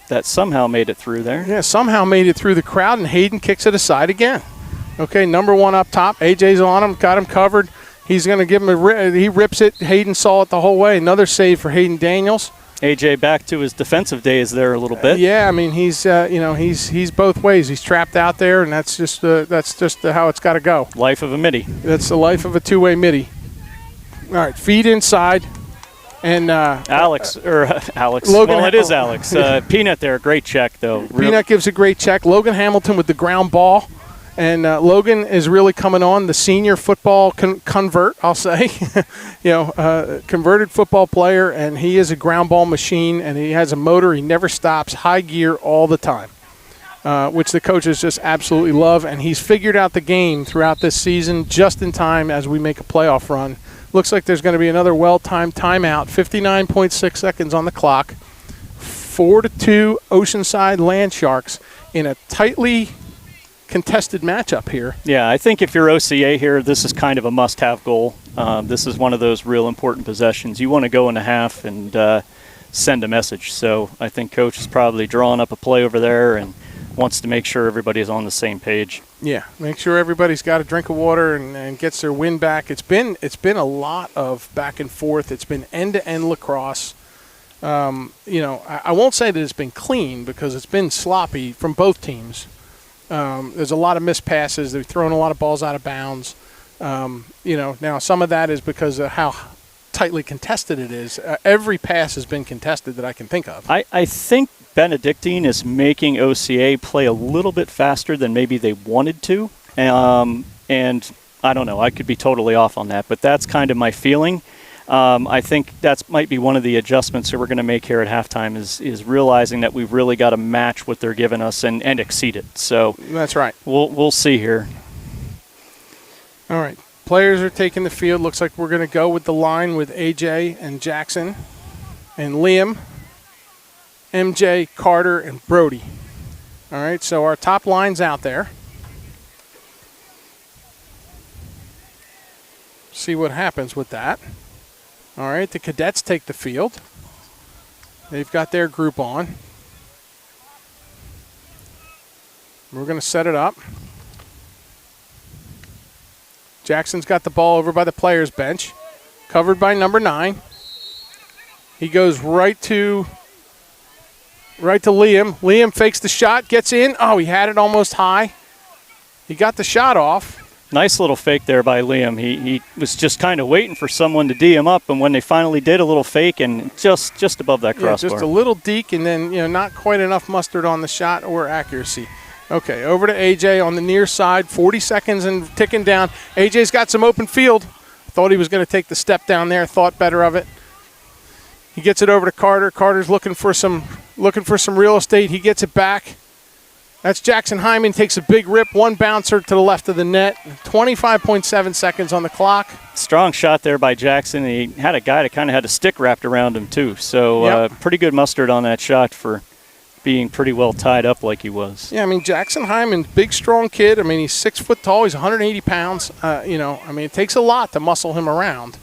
that somehow made it through there. Yeah, somehow made it through the crowd, and Hayden kicks it aside again. Okay, number 1 up top. AJ's on him, got him covered. He's going to give him he rips it. Hayden saw it the whole way. Another save for Hayden Daniels. AJ back to his defensive days there a little bit. Yeah, I mean he's both ways. He's trapped out there, and that's just how it's got to go. Life of a midi. That's the life of a two-way midi. All right, feed inside, and Alex. Logan, well, it is Alex. Peanut there, great check though. Peanut gives a great check. Logan Hamilton with the ground ball, and Logan is really coming on. The senior football convert, I'll say, converted football player, and he is a ground ball machine, and he has a motor. He never stops, high gear all the time, which the coaches just absolutely love. And he's figured out the game throughout this season just in time as we make a playoff run. Looks like there's going to be another well-timed timeout. 59.6 seconds on the clock. 4-2 Oceanside Land Sharks in a tightly contested matchup here. Yeah, I think if you're OCA here, this is kind of a must-have goal. This is one of those real important possessions. You want to go in a half and send a message. So I think Coach is probably drawing up a play over there and wants to make sure everybody's on the same page. Yeah, make sure everybody's got a drink of water and gets their win back. It's been a lot of back and forth. It's been end-to-end lacrosse. I won't say that it's been clean because it's been sloppy from both teams. There's a lot of missed passes. They've thrown a lot of balls out of bounds. Now some of that is because of how tightly contested it is. Every pass has been contested that I can think of. I think Benedictine is making OCA play a little bit faster than maybe they wanted to. And I don't know. I could be totally off on that, but that's kind of my feeling. I think that might be one of the adjustments that we're going to make here at halftime is realizing that we've really got to match what they're giving us and exceed it. So that's right. We'll see here. All right. Players are taking the field. Looks like we're going to go with the line with AJ and Jackson and Liam, MJ, Carter, and Brody. All right, so our top line's out there. See what happens with that. All right, the cadets take the field. They've got their group on. We're going to set it up. Jackson's got the ball over by the players' bench, covered by number 9. He goes right to Liam. Liam fakes the shot, gets in. Oh, he had it almost high. He got the shot off. Nice little fake there by Liam. He was just kind of waiting for someone to D him up, and when they finally did, a little fake and just above that crossbar. Yeah, just a little deke, and then not quite enough mustard on the shot or accuracy. Okay, over to AJ on the near side. 40 seconds and ticking down. AJ's got some open field. Thought he was going to take the step down there. Thought better of it. He gets it over to Carter. Carter's looking for some real estate. He gets it back. That's Jackson Hyman. Takes a big rip. One bouncer to the left of the net. 25.7 seconds on the clock. Strong shot there by Jackson. He had a guy that kind of had a stick wrapped around him too. So pretty good mustard on that shot for being pretty well tied up like he was. Yeah, I mean, Jackson Hyman, big, strong kid. I mean, he's 6 foot tall. He's 180 pounds. It takes a lot to muscle him around.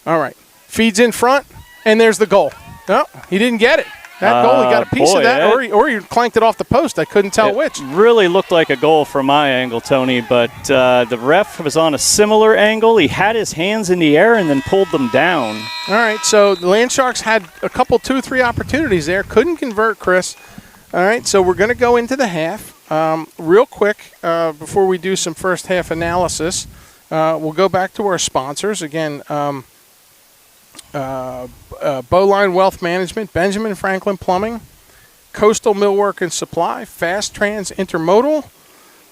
All right. Feeds in front, and there's the goal. No, he didn't get it. That goal, he got a piece of that, or he clanked it off the post. I couldn't tell which. Really looked like a goal from my angle, Tony, but the ref was on a similar angle. He had his hands in the air and then pulled them down. All right, so the Land Sharks had a couple, 2-3 opportunities there. Couldn't convert, Chris. All right, so we're going to go into the half. Real quick, before we do some first half analysis, we'll go back to our sponsors. Again, Bowline Wealth Management, Benjamin Franklin Plumbing, Coastal Millwork and Supply, Fast Trans Intermodal,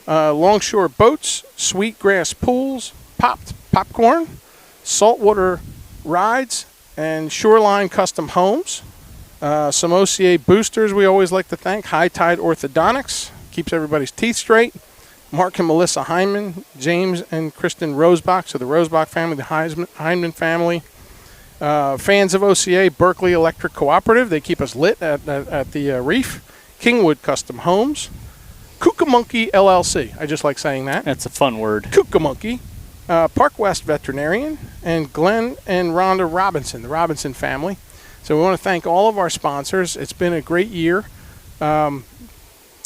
Longshore Boats, Sweetgrass Pools, Popcorn, Saltwater Rides, and Shoreline Custom Homes. Some OCA boosters we always like to thank. High Tide Orthodontics, keeps everybody's teeth straight. Mark and Melissa Hyman, James and Kristen Rosebach, so the Rosebach family, the Hyman family. Fans of OCA, Berkeley Electric Cooperative. They keep us lit at the Reef. Kingwood Custom Homes. Kookamonkey LLC. I just like saying that. That's a fun word. Kookamonkey. Park West Veterinarian. And Glenn and Rhonda Robinson, the Robinson family. So we want to thank all of our sponsors. It's been a great year. Again,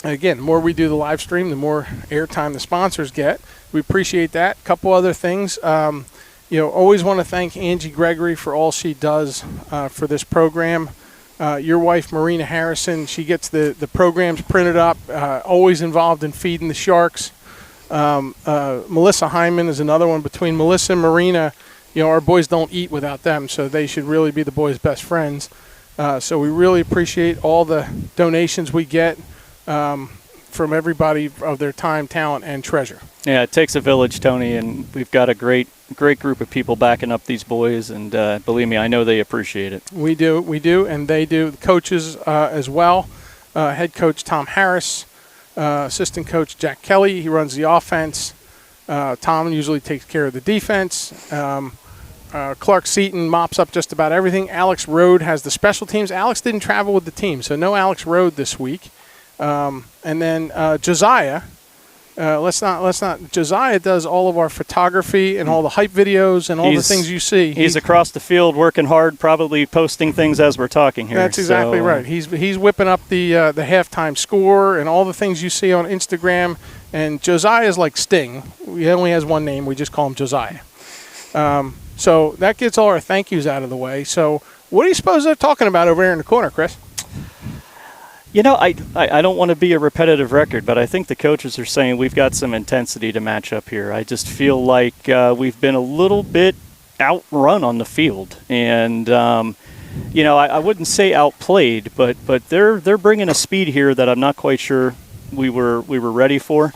the more we do the live stream, the more airtime the sponsors get. We appreciate that. A couple other things. Always want to thank Angie Gregory for all she does for this program. Your wife, Marina Harrison, she gets the programs printed up, always involved in feeding the Sharks. Melissa Hyman is another one. Between Melissa and Marina, our boys don't eat without them, so they should really be the boys' best friends. So we really appreciate all the donations we get from everybody of their time, talent, and treasure. Yeah, it takes a village, Tony, and we've got a great group of people backing up these boys, and believe me, I know they appreciate it. We do, and they do. The coaches as well. Head coach Tom Harris, assistant coach Jack Kelly, he runs the offense. Tom usually takes care of the defense. Clark Seaton mops up just about everything. Alex Rode has the special teams. Alex didn't travel with the team, so no Alex Rode this week. And then Josiah. Josiah does all of our photography and all the hype videos and all the things you see. He's across the field working hard, probably posting things as we're talking here. That's exactly right. He's whipping up the halftime score and all the things you see on Instagram. And Josiah is like Sting. He only has one name. We just call him Josiah. So that gets all our thank yous out of the way. So what do you suppose they're talking about over here in the corner, Chris? I don't want to be a repetitive record, but I think the coaches are saying we've got some intensity to match up here. I just feel like we've been a little bit outrun on the field. And, I wouldn't say outplayed, but they're bringing a speed here that I'm not quite sure we were ready for.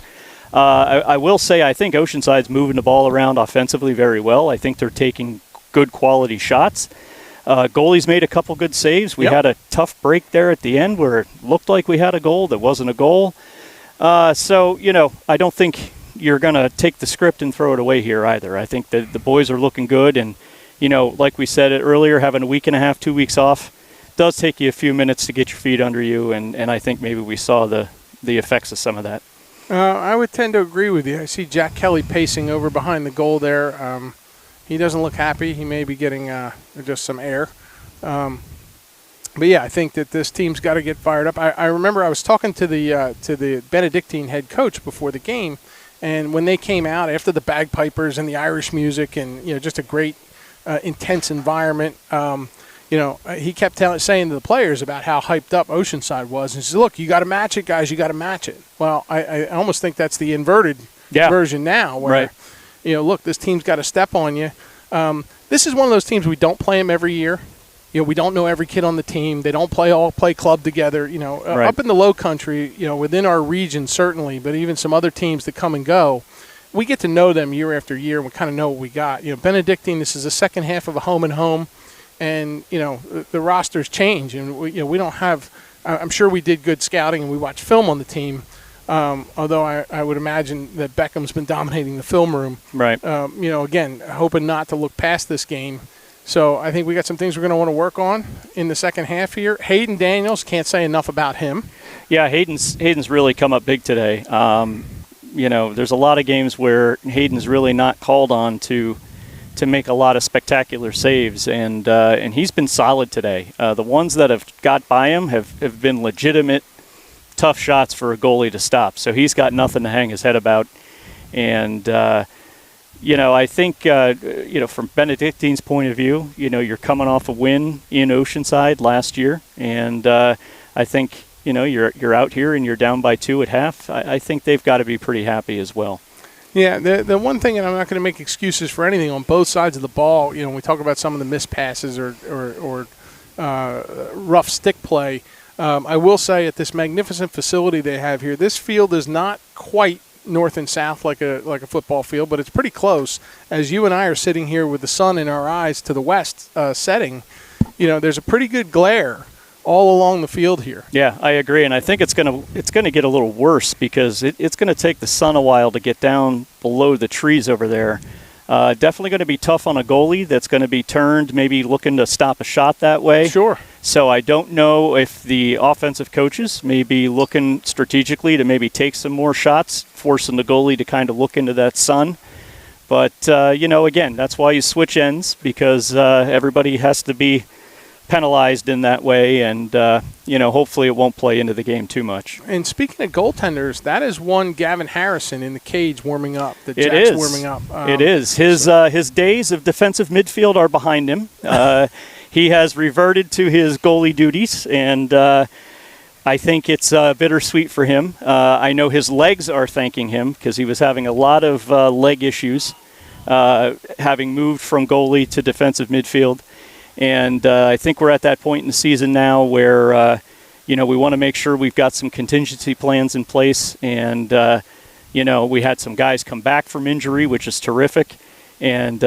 I will say I think Oceanside's moving the ball around offensively very well. I think they're taking good quality shots. Goalie's made a couple good saves. We had a tough break there at the end where it looked like we had a goal that wasn't a goal. I don't think you're going to take the script and throw it away here either. I think that the boys are looking good. And, like we said earlier, having a week and a half, 2 weeks off does take you a few minutes to get your feet under you. And I think maybe we saw the effects of some of that. I would tend to agree with you. I see Jack Kelly pacing over behind the goal there. He doesn't look happy. He may be getting just some air. But yeah, I think that this team's got to get fired up. I remember I was talking to the Benedictine head coach before the game, and when they came out after the bagpipers and the Irish music and just a great intense environment, he kept saying to the players about how hyped up Oceanside was. And he said, "Look, you got to match it, guys. You got to match it." Well, I almost think that's the inverted version now, where. Right. Look, this team's got to step on you. This is one of those teams we don't play them every year. We don't know every kid on the team. They don't play club together. Right. Up in the low country, within our region certainly, but even some other teams that come and go, we get to know them year after year, and we kind of know what we got. Benedictine, this is the second half of a home and home, and the rosters change, and we don't have. I'm sure we did good scouting, and we watched film on the team. Although I would imagine that Beckham's been dominating the film room. Right. Again, hoping not to look past this game. So I think we got some things we're going to want to work on in the second half here. Hayden Daniels, can't say enough about him. Yeah, Hayden's really come up big today. There's a lot of games where Hayden's really not called on to make a lot of spectacular saves, and he's been solid today. The ones that have got by him have been legitimate, tough shots for a goalie to stop. So he's got nothing to hang his head about. And I think from Benedictine's point of view, you're coming off a win in Oceanside last year, and I think you're out here and you're down by 2 at half. I think they've got to be pretty happy as well. Yeah, the one thing, and I'm not going to make excuses for anything on both sides of the ball. When we talk about some of the missed passes or rough stick play, I will say at this magnificent facility they have here, this field is not quite north and south like a football field, but it's pretty close. As you and I are sitting here with the sun in our eyes to the west setting, there's a pretty good glare all along the field here. Yeah, I agree, and I think it's gonna get a little worse because it's gonna take the sun a while to get down below the trees over there. Definitely going to be tough on a goalie that's going to be turned, maybe looking to stop a shot that way. Sure. So I don't know if the offensive coaches may be looking strategically to maybe take some more shots, forcing the goalie to kind of look into that sun. But, again, that's why you switch ends, because everybody has to be penalized in that way, and hopefully it won't play into the game too much. And speaking of goaltenders, that is one Gavin Harrison in the cage warming up. Jack's warming up. It is. His days of defensive midfield are behind him. He has reverted to his goalie duties, and I think it's bittersweet for him. I know his legs are thanking him because he was having a lot of leg issues, having moved from goalie to defensive midfield. And I think we're at that point in the season now where, we want to make sure we've got some contingency plans in place. And, we had some guys come back from injury, which is terrific. And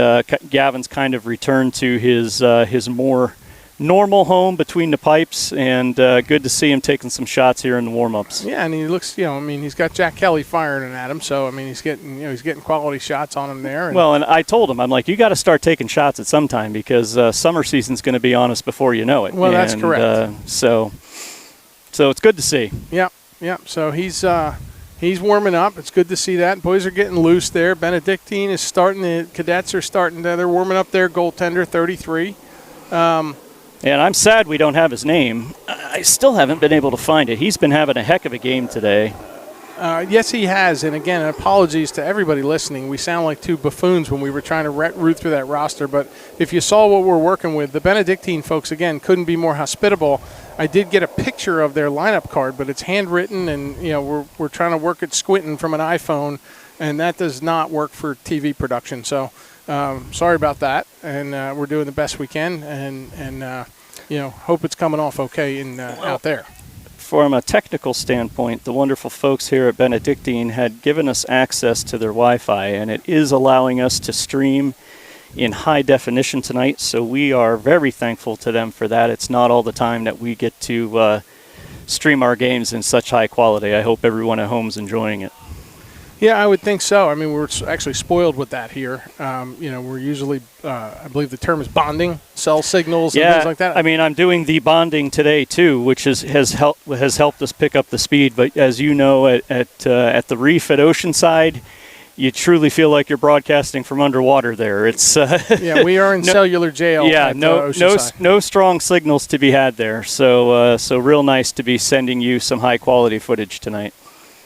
Gavin's kind of returned to his more normal home between the pipes. And good to see him taking some shots here in the warm-ups. Yeah, and he looks, he's got Jack Kelly firing at him. So, he's getting quality shots on him there. Well, and I told him, I'm like, you got to start taking shots at some time because summer season's going to be on us before you know it. Well, that's correct. So it's good to see. Yep. So he's warming up. It's good to see that. Boys are getting loose there. Benedictine is starting. The cadets are starting. They're warming up their goaltender, 33. And I'm sad we don't have his name. I still haven't been able to find it. He's been having a heck of a game today. Yes, he has. And, again, apologies to everybody listening. We sound like two buffoons when we were trying to root through that roster. But if you saw what we're working with, the Benedictine folks, again, couldn't be more hospitable. I did get a picture of their lineup card, but it's handwritten, and, we're trying to work at squinting from an iPhone, and that does not work for TV production. So sorry about that. And we're doing the best we can, and hope it's coming off okay out there. From a technical standpoint, the wonderful folks here at Benedictine had given us access to their Wi-Fi, and it is allowing us to stream in high definition tonight, so we are very thankful to them for that. It's not all the time that we get to stream our games in such high quality. I hope everyone at home is enjoying it. Yeah, I would think so. We're actually spoiled with that here. We're usually, I believe the term is bonding, cell signals and things like that. I'm doing the bonding today too, which has helped us pick up the speed. But as you know, at the reef at Oceanside, you truly feel like you're broadcasting from underwater there. It's we are in cellular jail. Yeah, Oceanside. no strong signals to be had there. So real nice to be sending you some high quality footage tonight.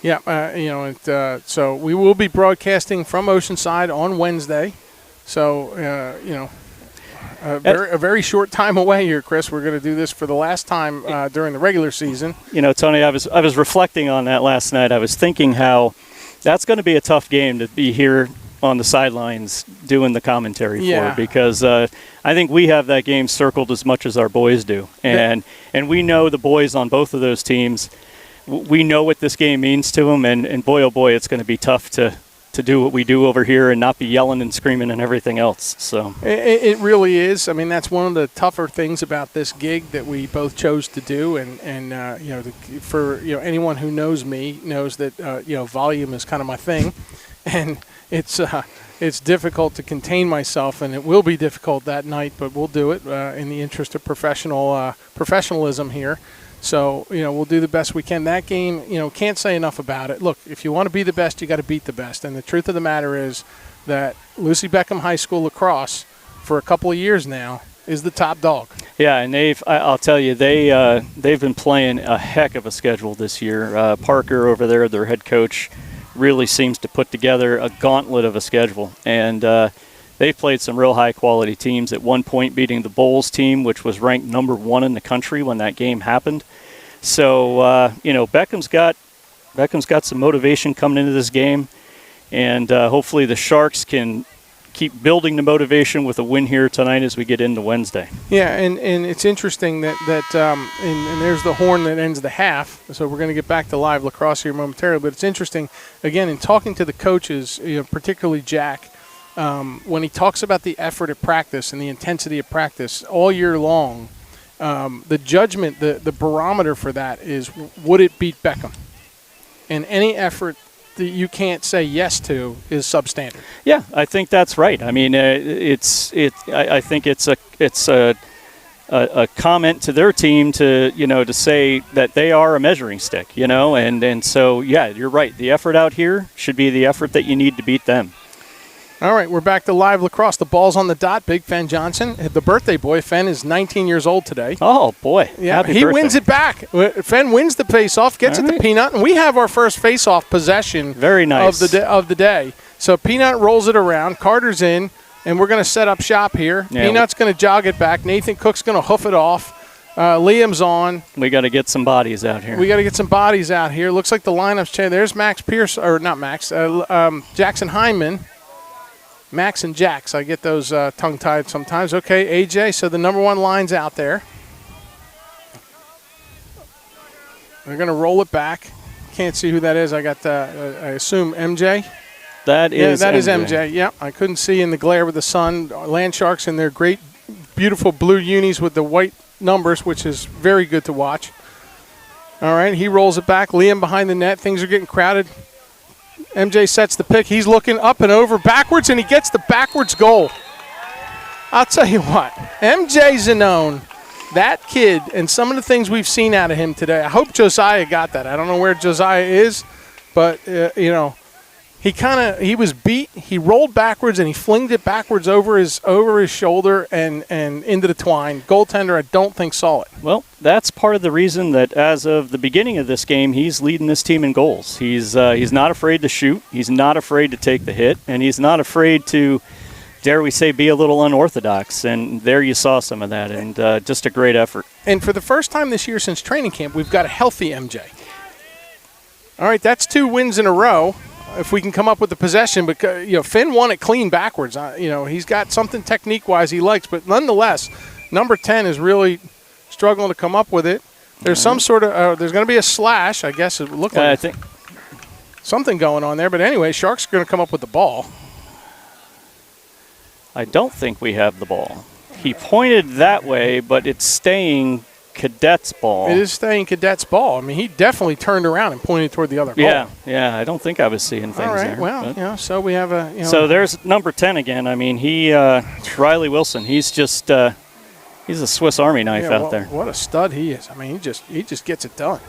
Yeah, so we will be broadcasting from Oceanside on Wednesday. So, a very short time away here, Chris. We're going to do this for the last time during the regular season. Tony, I was reflecting on that last night. I was thinking how that's going to be a tough game to be here on the sidelines doing the commentary for, because I think we have that game circled as much as our boys do. And we know the boys on both of those teams. We know what this game means to them, and boy, oh boy, it's going to be tough to do what we do over here and not be yelling and screaming and everything else. So it really is. that's one of the tougher things about this gig that we both chose to do, and anyone who knows me knows that volume is kind of my thing, and it's difficult to contain myself, and it will be difficult that night, but we'll do it in the interest of professionalism here. So, we'll do the best we can. That game, can't say enough about it. Look, if you want to be the best, you got to beat the best. And the truth of the matter is that Lucy Beckham High School lacrosse, for a couple of years now, is the top dog. Yeah, and I'll tell you, they've been playing a heck of a schedule this year. Parker over there, their head coach, really seems to put together a gauntlet of a schedule. And they've played some real high-quality teams, at one point beating the Bowls team, which was ranked number 1 in the country when that game happened. So, Beckham's got some motivation coming into this game, and hopefully the Sharks can keep building the motivation with a win here tonight as we get into Wednesday. Yeah, and it's interesting that and there's the horn that ends the half, so we're going to get back to live lacrosse here momentarily, but it's interesting, again, in talking to the coaches, particularly Jack, when he talks about the effort at practice and the intensity of practice all year long, the judgment, the barometer for that is, would it beat Beckham? And any effort that you can't say yes to is substandard. Yeah, I think that's right. I mean, I think it's a comment to their team to say that they are a measuring stick, and so yeah, you're right. The effort out here should be the effort that you need to beat them. All right, we're back to live lacrosse. The ball's on the dot. Big Fen Johnson, the birthday boy. Fen is 19 years old today. Oh, boy. Yeah, Happy he birthday. wins it back. Fen wins the face-off, gets it to Peanut, and we have our first face-off possession Very nice. of the day. So Peanut rolls it around. Carter's in, and we're going to set up shop here. Yeah. Peanut's going to jog it back. Nathan Cook's going to hoof it off. Liam's on. We got to get some bodies out here. Looks like the lineup's changed. There's Max Pierce, or not Max, Jackson Hyman. Max and Jax, I get those tongue-tied sometimes. Okay, AJ, so the number 1 line's out there. They're going to roll it back. Can't see who that is. I got, I assume MJ. That is MJ. Yeah, I couldn't see in the glare with the sun. Land Sharks in their great, beautiful blue unis with the white numbers, which is very good to watch. All right, he rolls it back. Liam behind the net. Things are getting crowded. MJ sets the pick. He's looking up and over backwards, and he gets the backwards goal. I'll tell you what, MJ Zanone, that kid, and some of the things we've seen out of him today, I hope Josiah got that. I don't know where Josiah is, but, he was beat. He rolled backwards, and he flinged it backwards over his shoulder and into the twine. Goaltender, I don't think, saw it. Well, that's part of the reason that as of the beginning of this game, he's leading this team in goals. He's not afraid to shoot. He's not afraid to take the hit, and he's not afraid to, dare we say, be a little unorthodox. And there you saw some of that, and just a great effort. And for the first time this year since training camp, we've got a healthy MJ. All right, that's 2 wins in a row. If we can come up with the possession, but Finn won it clean backwards. He's got something technique-wise he likes, but nonetheless, number 10 is really struggling to come up with it. There's some sort of there's going to be a slash, I guess it looked like. I think something going on there, but anyway, Sharks are going to come up with the ball. I don't think we have the ball. He pointed that way, but it's staying Cadets ball. It is staying Cadets ball. I mean, he definitely turned around and pointed toward the other goal. Yeah. I don't think I was seeing things there. All right, well, so we have a. So there's number 10 again. I mean, Riley Wilson. He's just he's a Swiss Army knife out there. What a stud he is. I mean, he just gets it done.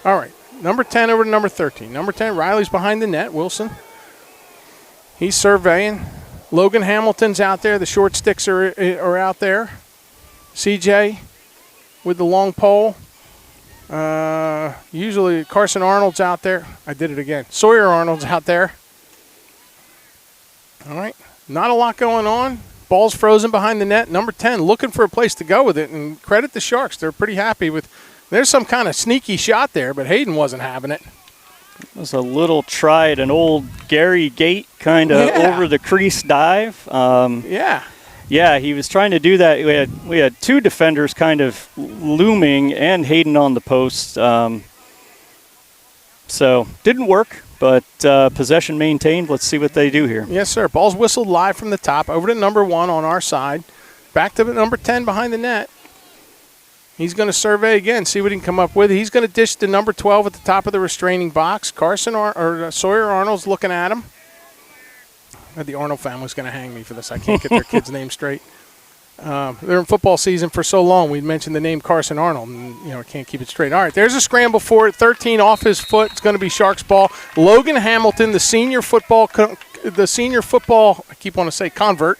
All right, number 10 over to number 13. Number 10, Riley's behind the net. Wilson. He's surveying. Logan Hamilton's out there. The short sticks are out there. CJ with the long pole. Usually Carson Arnold's out there. I did it again. Sawyer Arnold's out there. All right. Not a lot going on. Ball's frozen behind the net. Number 10 looking for a place to go with it. And credit the Sharks. They're pretty happy with. There's some kind of sneaky shot there, but Hayden wasn't having it. It was a little try at an old Gary Gate kind of over the crease dive. Yeah, he was trying to do that. We had two defenders kind of looming and Hayden on the post. So didn't work, but possession maintained. Let's see what they do here. Yes, sir. Ball's whistled live from the top over to number 1 on our side. Back to number 10 behind the net. He's going to survey again, see what he can come up with. He's going to dish to number 12 at the top of the restraining box. Sawyer Arnold's looking at him. The Arnold family's going to hang me for this. I can't get their kid's name straight. They're in football season for so long. We mentioned the name Carson Arnold, and I can't keep it straight. All right, there's a scramble for it. 13 off his foot. It's going to be Sharks ball. Logan Hamilton, the senior football. I keep wanting to say convert.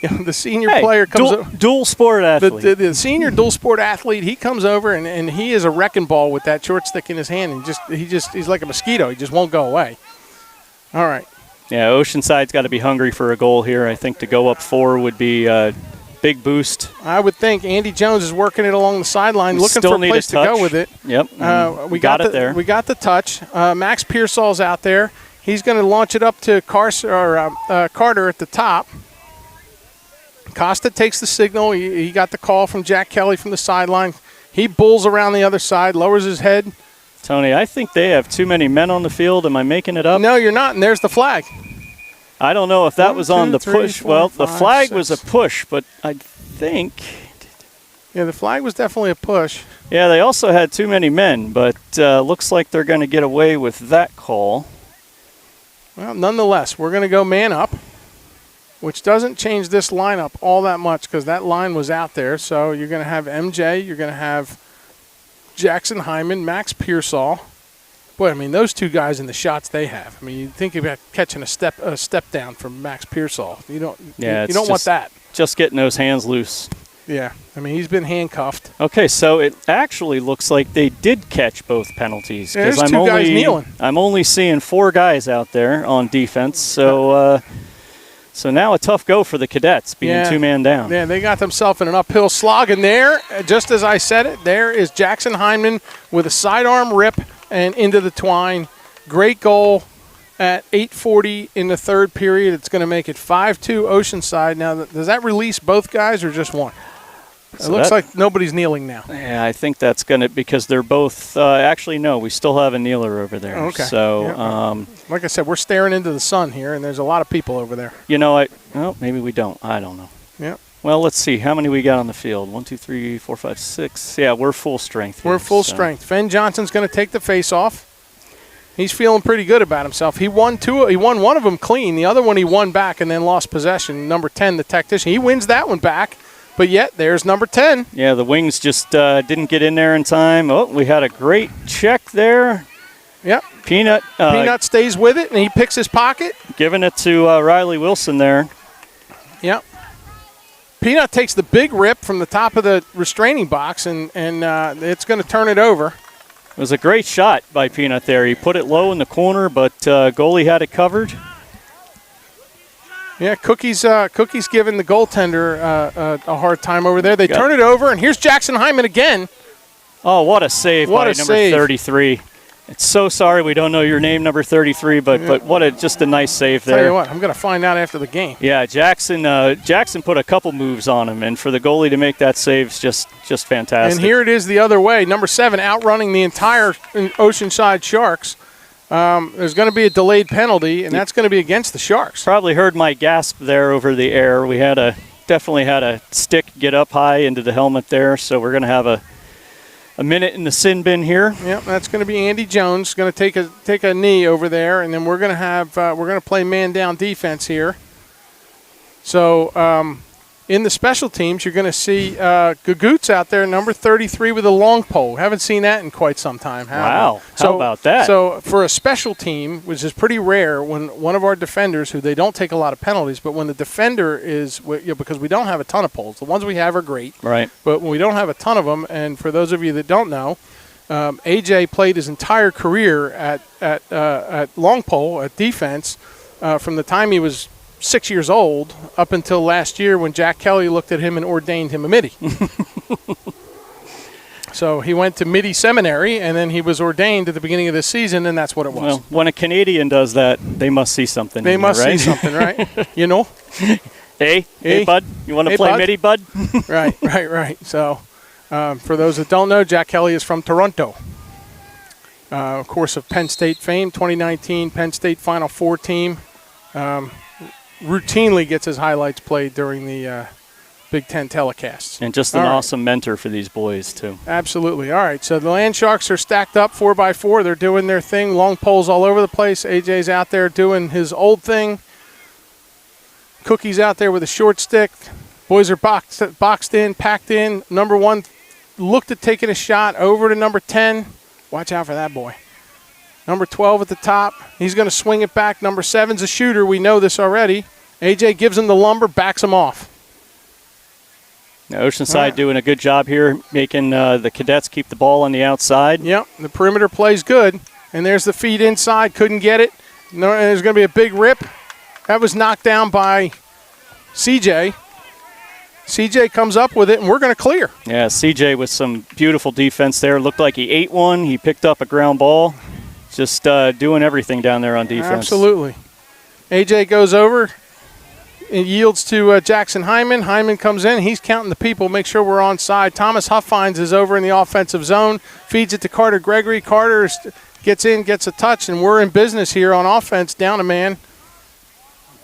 The senior player comes dual sport athlete. The senior dual sport athlete. He comes over and he is a wrecking ball with that short stick in his hand, and he's like a mosquito. He just won't go away. All right. Yeah, Oceanside's got to be hungry for a goal here. I think to go up 4 would be a big boost. I would think Andy Jones is working it along the sideline, looking for a place to go with it. Yep. We got it there. We got the touch. Max Pearsall's out there. He's going to launch it up to Carter at the top. Costa takes the signal. He got the call from Jack Kelly from the sideline. He bulls around the other side, lowers his head. Tony, I think they have too many men on the field. Am I making it up? No, you're not, and there's the flag. I don't know if that was on the push. 4, the 5, flag 6. was a push, but I think... Yeah, the flag was definitely a push. Yeah, they also had too many men, but looks like they're going to get away with that call. Well, nonetheless, we're going to go man up, which doesn't change this lineup all that much because that line was out there. So you're going to have MJ, you're going to have Jackson Hyman, Max Pearsall. Boy, I mean, those two guys in the shots they have. I mean, you think about catching a step down from Max Pearsall. You don't want that. Just getting those hands loose. Yeah, I mean, he's been handcuffed. Okay, so it actually looks like they did catch both penalties. Yeah, there's two guys kneeling. I'm only seeing 4 guys out there on defense, so now a tough go for the Cadets, being 2-man down. Yeah, they got themselves in an uphill slog, and there, just as I said it, there is Jackson Hyman with a sidearm rip and into the twine. Great goal at 8:40 in the third period. It's going to make it 5-2 Oceanside. Now, does that release both guys or just one? It looks like nobody's kneeling now. Yeah, I think that's going to, because they're both, actually, no, we still have a kneeler over there. Oh, okay. So, like I said, we're staring into the sun here, and there's a lot of people over there. Maybe we don't. I don't know. Yeah. Well, let's see. How many we got on the field? 1, 2, 3, 4, 5, 6. Yeah, we're full strength here, We're full strength. Fenn Johnson's going to take the face off. He's feeling pretty good about himself. He won one of them clean. The other one he won back and then lost possession. Number 10, the tactician, he wins that one back. But yet, there's number 10. Yeah, the wings just didn't get in there in time. Oh, we had a great check there. Yep. Peanut stays with it, and he picks his pocket. Giving it to Riley Wilson there. Yep. Peanut takes the big rip from the top of the restraining box, and it's going to turn it over. It was a great shot by Peanut there. He put it low in the corner, but goalie had it covered. Yeah, Cookie's giving the goaltender a hard time over there. They turn it over, and here's Jackson Hyman again. Oh, what a save by number 33. It's so sorry we don't know your name, number 33, but what just a nice save there. Tell you what, I'm going to find out after the game. Yeah, Jackson put a couple moves on him, and for the goalie to make that save is just fantastic. And here it is the other way. Number 7 outrunning the entire Oceanside Sharks. There's going to be a delayed penalty, and that's going to be against the Sharks. Probably heard my gasp there over the air. We definitely had a stick get up high into the helmet there, so we're going to have a minute in the sin bin here. Yep, that's going to be Andy Jones going to take a knee over there, and then we're going to play man down defense here. So in the special teams, you're going to see Gagoots out there, number 33 with a long pole. Haven't seen that in quite some time. Wow, how about that? So for a special team, which is pretty rare, when one of our defenders, who they don't take a lot of penalties, but when the defender is, because we don't have a ton of poles. The ones we have are great. Right. But when we don't have a ton of them, and for those of you that don't know, AJ played his entire career at long pole, at defense, from the time he was 6 years old up until last year when Jack Kelly looked at him and ordained him a midi. So he went to midi seminary, and then he was ordained at the beginning of the season, and that's what it was. Well, when a Canadian does that, they must see something. They must see something, right? You know? Hey, bud, you want to play midi, bud? Right. So for those that don't know, Jack Kelly is from Toronto. Of course, of Penn State fame, 2019 Penn State Final Four team. Routinely gets his highlights played during the Big Ten telecasts. And just an awesome mentor for these boys, too. Absolutely. All right, so the Land Sharks are stacked up 4x4. They're doing their thing. Long poles all over the place. AJ's out there doing his old thing. Cookie's out there with a short stick. Boys are boxed in, packed in. Number 1 looked at taking a shot over to number 10. Watch out for that boy. Number 12 at the top. He's going to swing it back. Number 7's a shooter. We know this already. AJ gives him the lumber, backs him off. Now, Oceanside doing a good job here, making the Cadets keep the ball on the outside. Yep, the perimeter plays good. And there's the feed inside. Couldn't get it. No, there's going to be a big rip. That was knocked down by CJ. CJ comes up with it, and we're going to clear. Yeah, CJ with some beautiful defense there. Looked like he ate one. He picked up a ground ball. Just doing everything down there on defense. Absolutely. AJ goes over and yields to Jackson Hyman. Hyman comes in. He's counting the people, make sure we're on side. Thomas Huffines is over in the offensive zone. Feeds it to Carter Gregory. Carter gets in, gets a touch, and we're in business here on offense, down a man.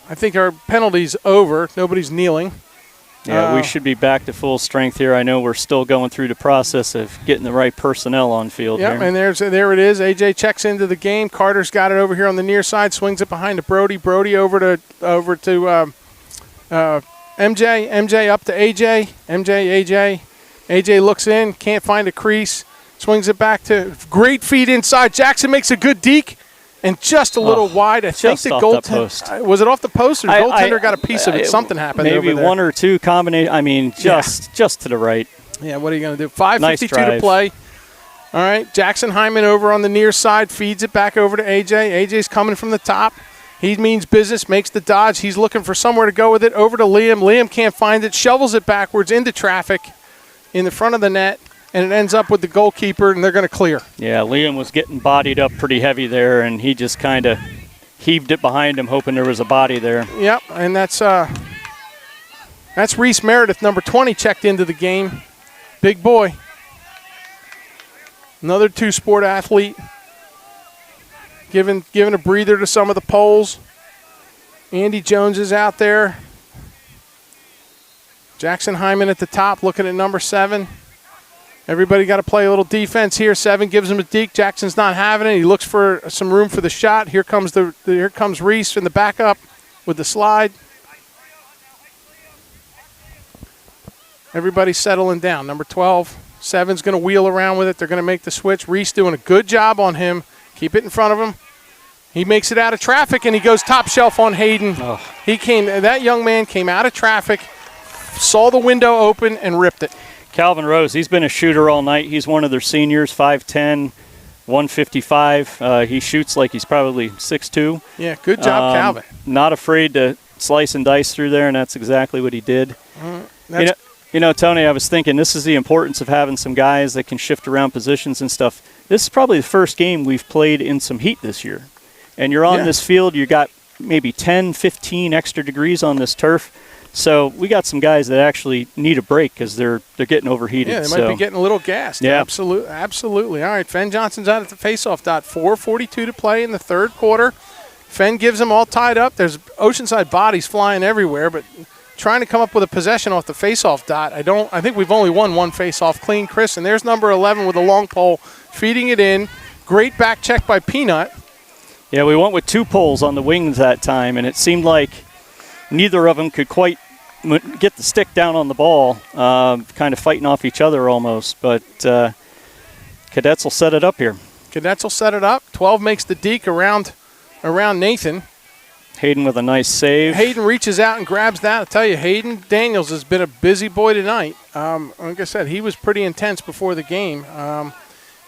I think our penalty's over. Nobody's kneeling. Yeah, we should be back to full strength here. I know we're still going through the process of getting the right personnel on field here. Yeah, and there it is. AJ checks into the game. Carter's got it over here on the near side, swings it behind to Brody. Brody over to MJ. MJ up to AJ. AJ. AJ looks in, can't find a crease, swings it back to great feed inside. Jackson makes a good deke. And just a little wide. I think the goaltender. Was it off the post or the goaltender got a piece of it? Something happened maybe over there. One or two combination. I mean, just to the right. Yeah, what are you going to do? 5:52 nice to play. All right, Jackson Hyman over on the near side, feeds it back over to AJ. AJ's coming from the top. He means business, makes the dodge. He's looking for somewhere to go with it. Over to Liam. Liam can't find it. Shovels it backwards into traffic in the front of the net. And it ends up with the goalkeeper, and they're going to clear. Yeah, Liam was getting bodied up pretty heavy there, and he just kind of heaved it behind him, hoping there was a body there. Yep, and that's Reese Meredith, number 20, checked into the game. Big boy. Another two-sport athlete. Giving a breather to some of the poles. Andy Jones is out there. Jackson Hyman at the top, looking at number 7. Everybody got to play a little defense here. 7 gives him a deke. Jackson's not having it. He looks for some room for the shot. Here comes Reese in the backup with the slide. Everybody's settling down. Number 12, 7's going to wheel around with it. They're going to make the switch. Reese doing a good job on him. Keep it in front of him. He makes it out of traffic, and he goes top shelf on Hayden. Oh. That young man came out of traffic, saw the window open, and ripped it. Calvin Rose, he's been a shooter all night. He's one of their seniors, 5'10", 155. He shoots like he's probably 6'2". Yeah, good job, Calvin. Not afraid to slice and dice through there, and that's exactly what he did. You know, Tony, I was thinking this is the importance of having some guys that can shift around positions and stuff. This is probably the first game we've played in some heat this year. And you're on this field, you got maybe 10, 15 extra degrees on this turf. So we got some guys that actually need a break because they're getting overheated. Yeah, they might be getting a little gassed. Yeah. Absolutely. All right, Fenn Johnson's out at the faceoff dot. 4:42 to play in the third quarter. Fenn gives them all tied up. There's Oceanside bodies flying everywhere, but trying to come up with a possession off the faceoff dot. I think we've only won one faceoff clean, Chris. And there's number 11 with a long pole feeding it in. Great back check by Peanut. Yeah, we went with 2 poles on the wings that time, and it seemed like neither of them could quite get the stick down on the ball, kind of fighting off each other almost. But Cadets will set it up here. Cadets will set it up. 12 makes the deke around Nathan. Hayden with a nice save. Hayden reaches out and grabs that. I'll tell you, Hayden Daniels has been a busy boy tonight. Like I said, he was pretty intense before the game.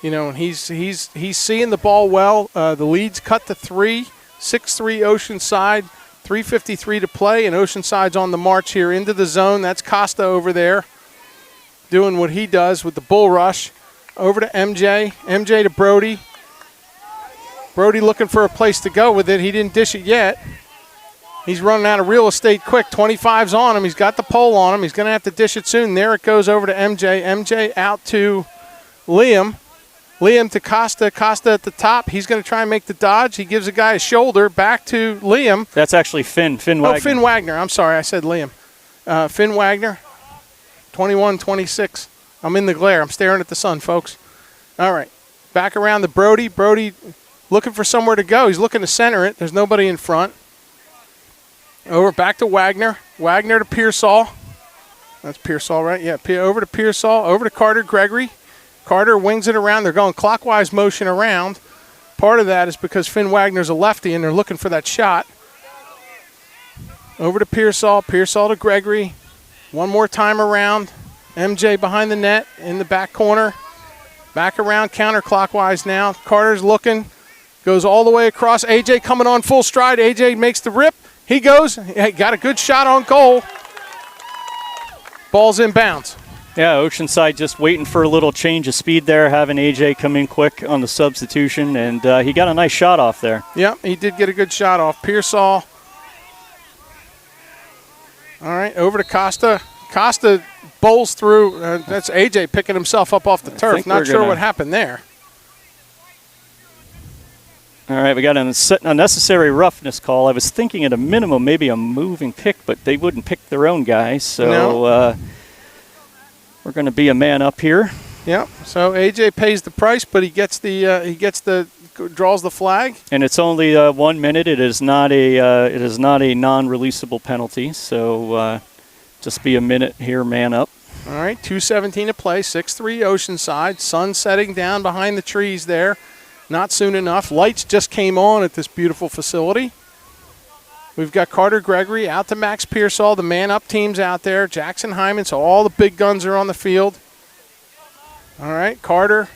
And he's seeing the ball well. The lead's cut to 3, 6-3 Oceanside. 3:53 to play, and Oceanside's on the march here into the zone. That's Costa over there doing what he does with the bull rush. Over to MJ. MJ to Brody. Brody looking for a place to go with it. He didn't dish it yet. He's running out of real estate quick. 25's on him. He's got the pole on him. He's going to have to dish it soon. There it goes over to MJ. MJ out to Liam. Liam to Costa. Costa at the top. He's going to try and make the dodge. He gives a guy a shoulder. Back to Liam. That's actually Finn Wagner. Oh, Finn Wagner. I'm sorry. I said Liam. Finn Wagner, 21-26. I'm in the glare. I'm staring at the sun, folks. All right. Back around to Brody. Brody looking for somewhere to go. He's looking to center it. There's nobody in front. Over back to Wagner. Wagner to Pearsall. That's Pearsall, right? Yeah, over to Pearsall. Over to Carter Gregory. Carter wings it around. They're going clockwise motion around. Part of that is because Finn Wagner's a lefty and they're looking for that shot. Over to Pearsall. Pearsall to Gregory. One more time around. MJ behind the net in the back corner. Back around counterclockwise now. Carter's looking. Goes all the way across. AJ coming on full stride. AJ makes the rip. He goes. Got a good shot on goal. Ball's in bounds. Yeah, Oceanside just waiting for a little change of speed there, having AJ come in quick on the substitution, and he got a nice shot off there. Yep, he did get a good shot off. Pearsall. All right, over to Costa. Costa bowls through. That's AJ picking himself up off the turf. Not sure what happened there. All right, we got an unnecessary roughness call. I was thinking at a minimum maybe a moving pick, but they wouldn't pick their own guy, so we're going to be a man up here. Yeah. So AJ pays the price, but he gets the draws the flag. And it's only 1 minute. It is not a non-releasable penalty. So just be a minute here, man up. All right. 2:17 to play. 6-3 Oceanside. Sun setting down behind the trees there. Not soon enough. Lights just came on at this beautiful facility. We've got Carter Gregory out to Max Pearsall. The man-up team's out there. Jackson Hyman, so all the big guns are on the field. All right, Carter,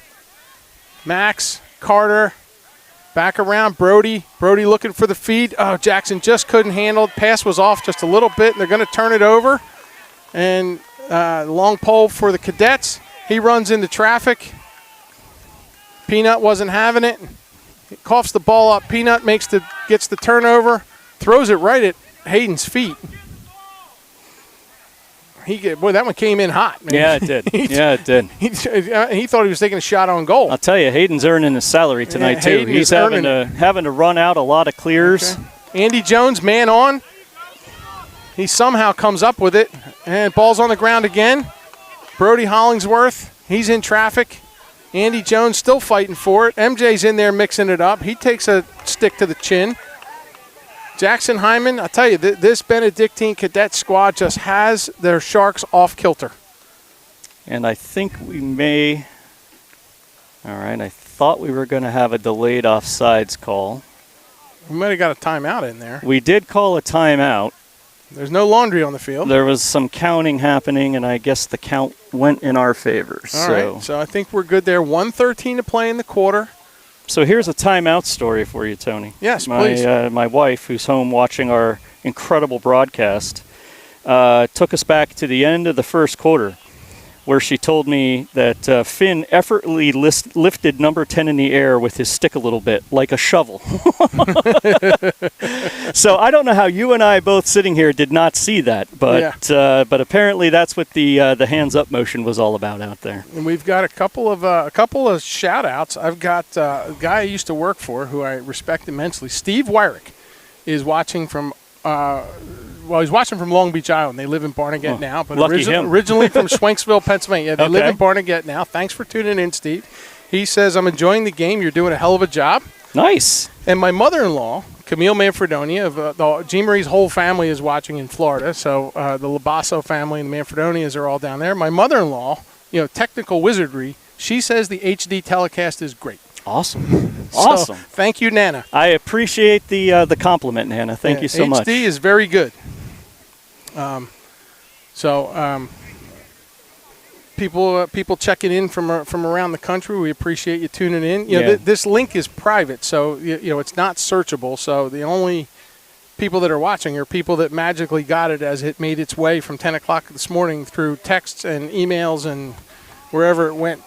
Max, Carter, back around. Brody looking for the feed. Oh, Jackson just couldn't handle it. Pass was off just a little bit, and they're going to turn it over. And long pole for the Cadets. He runs into traffic. Peanut wasn't having it. He coughs the ball up. Peanut gets the turnover. Throws it right at Hayden's feet. That one came in hot, man. Yeah, it did. It did. He thought he was taking a shot on goal. I'll tell you, Hayden's earning his salary tonight, too. He's having to run out a lot of clears. Okay. Andy Jones, man on. He somehow comes up with it. And ball's on the ground again. Brody Hollingsworth, he's in traffic. Andy Jones still fighting for it. MJ's in there mixing it up. He takes a stick to the chin. Jackson Hyman, I'll tell you, this Benedictine cadet squad just has their Sharks off kilter. And I think we may. All right, I thought we were going to have a delayed offsides call. We might have got a timeout in there. We did call a timeout. There's no laundry on the field. There was some counting happening, and I guess the count went in our favor. All right, so I think we're good there. 1:13 to play in the quarter. So here's a timeout story for you, Tony. Yes, please. My wife, who's home watching our incredible broadcast, took us back to the end of the first quarter, where she told me that Finn effortlessly lifted number 10 in the air with his stick a little bit, like a shovel. So I don't know how you and I both sitting here did not see that, but apparently that's what the hands up motion was all about out there. And we've got a couple of shout outs. I've got a guy I used to work for who I respect immensely. Steve Wyrick is watching from. He's watching from Long Beach Island. They live in Barnegat now, but originally from Schwenksville, Pennsylvania. They live in Barnegat now. Thanks for tuning in, Steve. He says, I'm enjoying the game. You're doing a hell of a job. Nice. And my mother-in-law, Camille Manfredonia, of Jean Marie's whole family is watching in Florida. So the Labasso family and the Manfredonias are all down there. My mother-in-law, technical wizardry, she says the HD telecast is great. Awesome. So, thank you, Nana. I appreciate the compliment, Nana. Thank you so much. HD is very good. People checking in from around the country, we appreciate you tuning in. This link is private, so it's not searchable. So the only people that are watching are people that magically got it as it made its way from 10 o'clock this morning through texts and emails and wherever it went.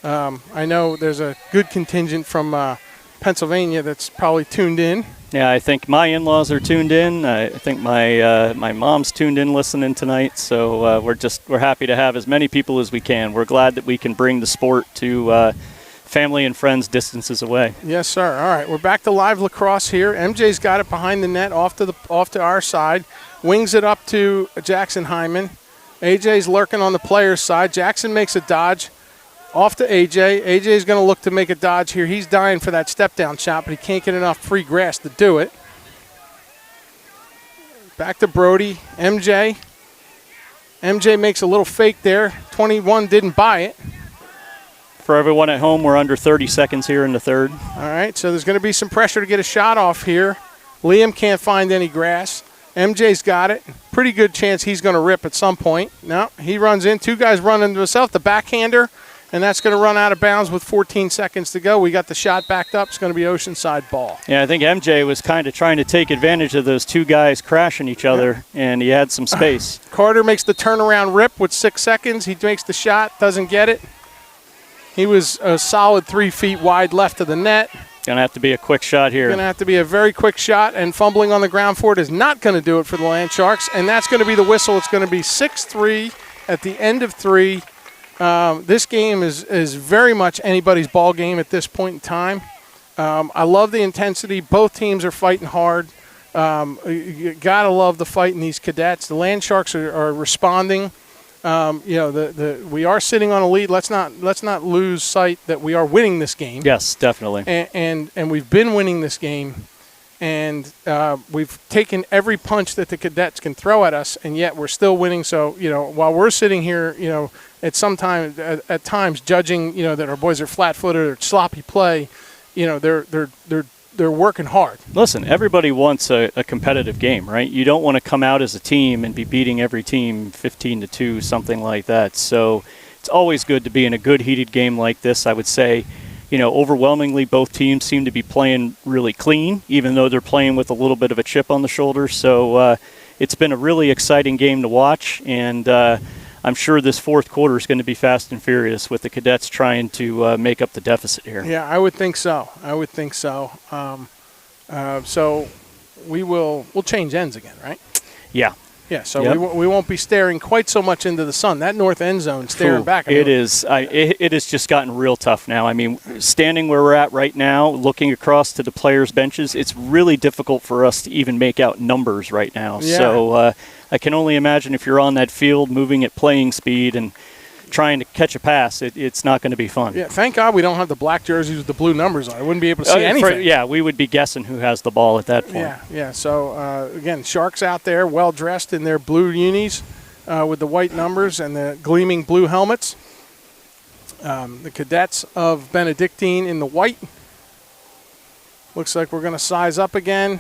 I know there's a good contingent from Pennsylvania that's probably tuned in. Yeah, I think my in-laws are tuned in. I think my mom's tuned in listening tonight. So we're happy to have as many people as we can. We're glad that we can bring the sport to family and friends distances away. Yes, sir. All right, we're back to live lacrosse here. MJ's got it behind the net, off to our side. Wings it up to Jackson Hyman. AJ's lurking on the player's side. Jackson makes a dodge. Off to AJ. AJ's going to look to make a dodge here. He's dying for that step-down shot, but he can't get enough free grass to do it. Back to Brody. MJ. MJ makes a little fake there. 21 didn't buy it. For everyone at home, we're under 30 seconds here in the third. All right, so there's going to be some pressure to get a shot off here. Liam can't find any grass. MJ's got it. Pretty good chance he's going to rip at some point. No, he runs in. Two guys run into himself. The backhander, and that's going to run out of bounds with 14 seconds to go. We got the shot backed up. It's going to be Oceanside ball. Yeah, I think MJ was kind of trying to take advantage of those two guys crashing each other, and he had some space. Carter makes the turnaround rip with 6 seconds. He makes the shot, doesn't get it. He was a solid 3 feet wide left of the net. Going to have to be a quick shot here. Going to have to be a very quick shot, and fumbling on the ground for it is not going to do it for the Land Sharks, and that's going to be the whistle. It's going to be 6-3 at the end of 3. This game is very much anybody's ball game at this point in time. I love the intensity. Both teams are fighting hard. You got to love the fight in these cadets. The Land Sharks are responding. We are sitting on a lead. Let's not lose sight that we are winning this game. Yes, definitely. And we've been winning this game, and we've taken every punch that the cadets can throw at us, and yet we're still winning. So while we're sitting here, at times judging that our boys are flat-footed or sloppy play, they're working hard. Listen, everybody wants a competitive game, right? You don't want to come out as a team and be beating every team 15-2, something like that. So it's always good to be in a good heated game like this. I would say, overwhelmingly both teams seem to be playing really clean, even though they're playing with a little bit of a chip on the shoulder. So it's been a really exciting game to watch, and I'm sure this fourth quarter is going to be fast and furious with the cadets trying to make up the deficit here. Yeah, I would think so. So we'll change ends again, right? Yeah. Yeah, so we won't be staring quite so much into the sun. That north end zone staring back. It has just gotten real tough now. I mean, standing where we're at right now, looking across to the players' benches, it's really difficult for us to even make out numbers right now. Yeah. So I can only imagine if you're on that field moving at playing speed and trying to catch a pass, it's not going to be fun. Yeah, thank God we don't have the black jerseys with the blue numbers on. I wouldn't be able to see anything. We would be guessing who has the ball at that point. Yeah. So, again, Sharks out there, well-dressed in their blue unis with the white numbers and the gleaming blue helmets. The cadets of Benedictine in the white. Looks like we're going to size up again.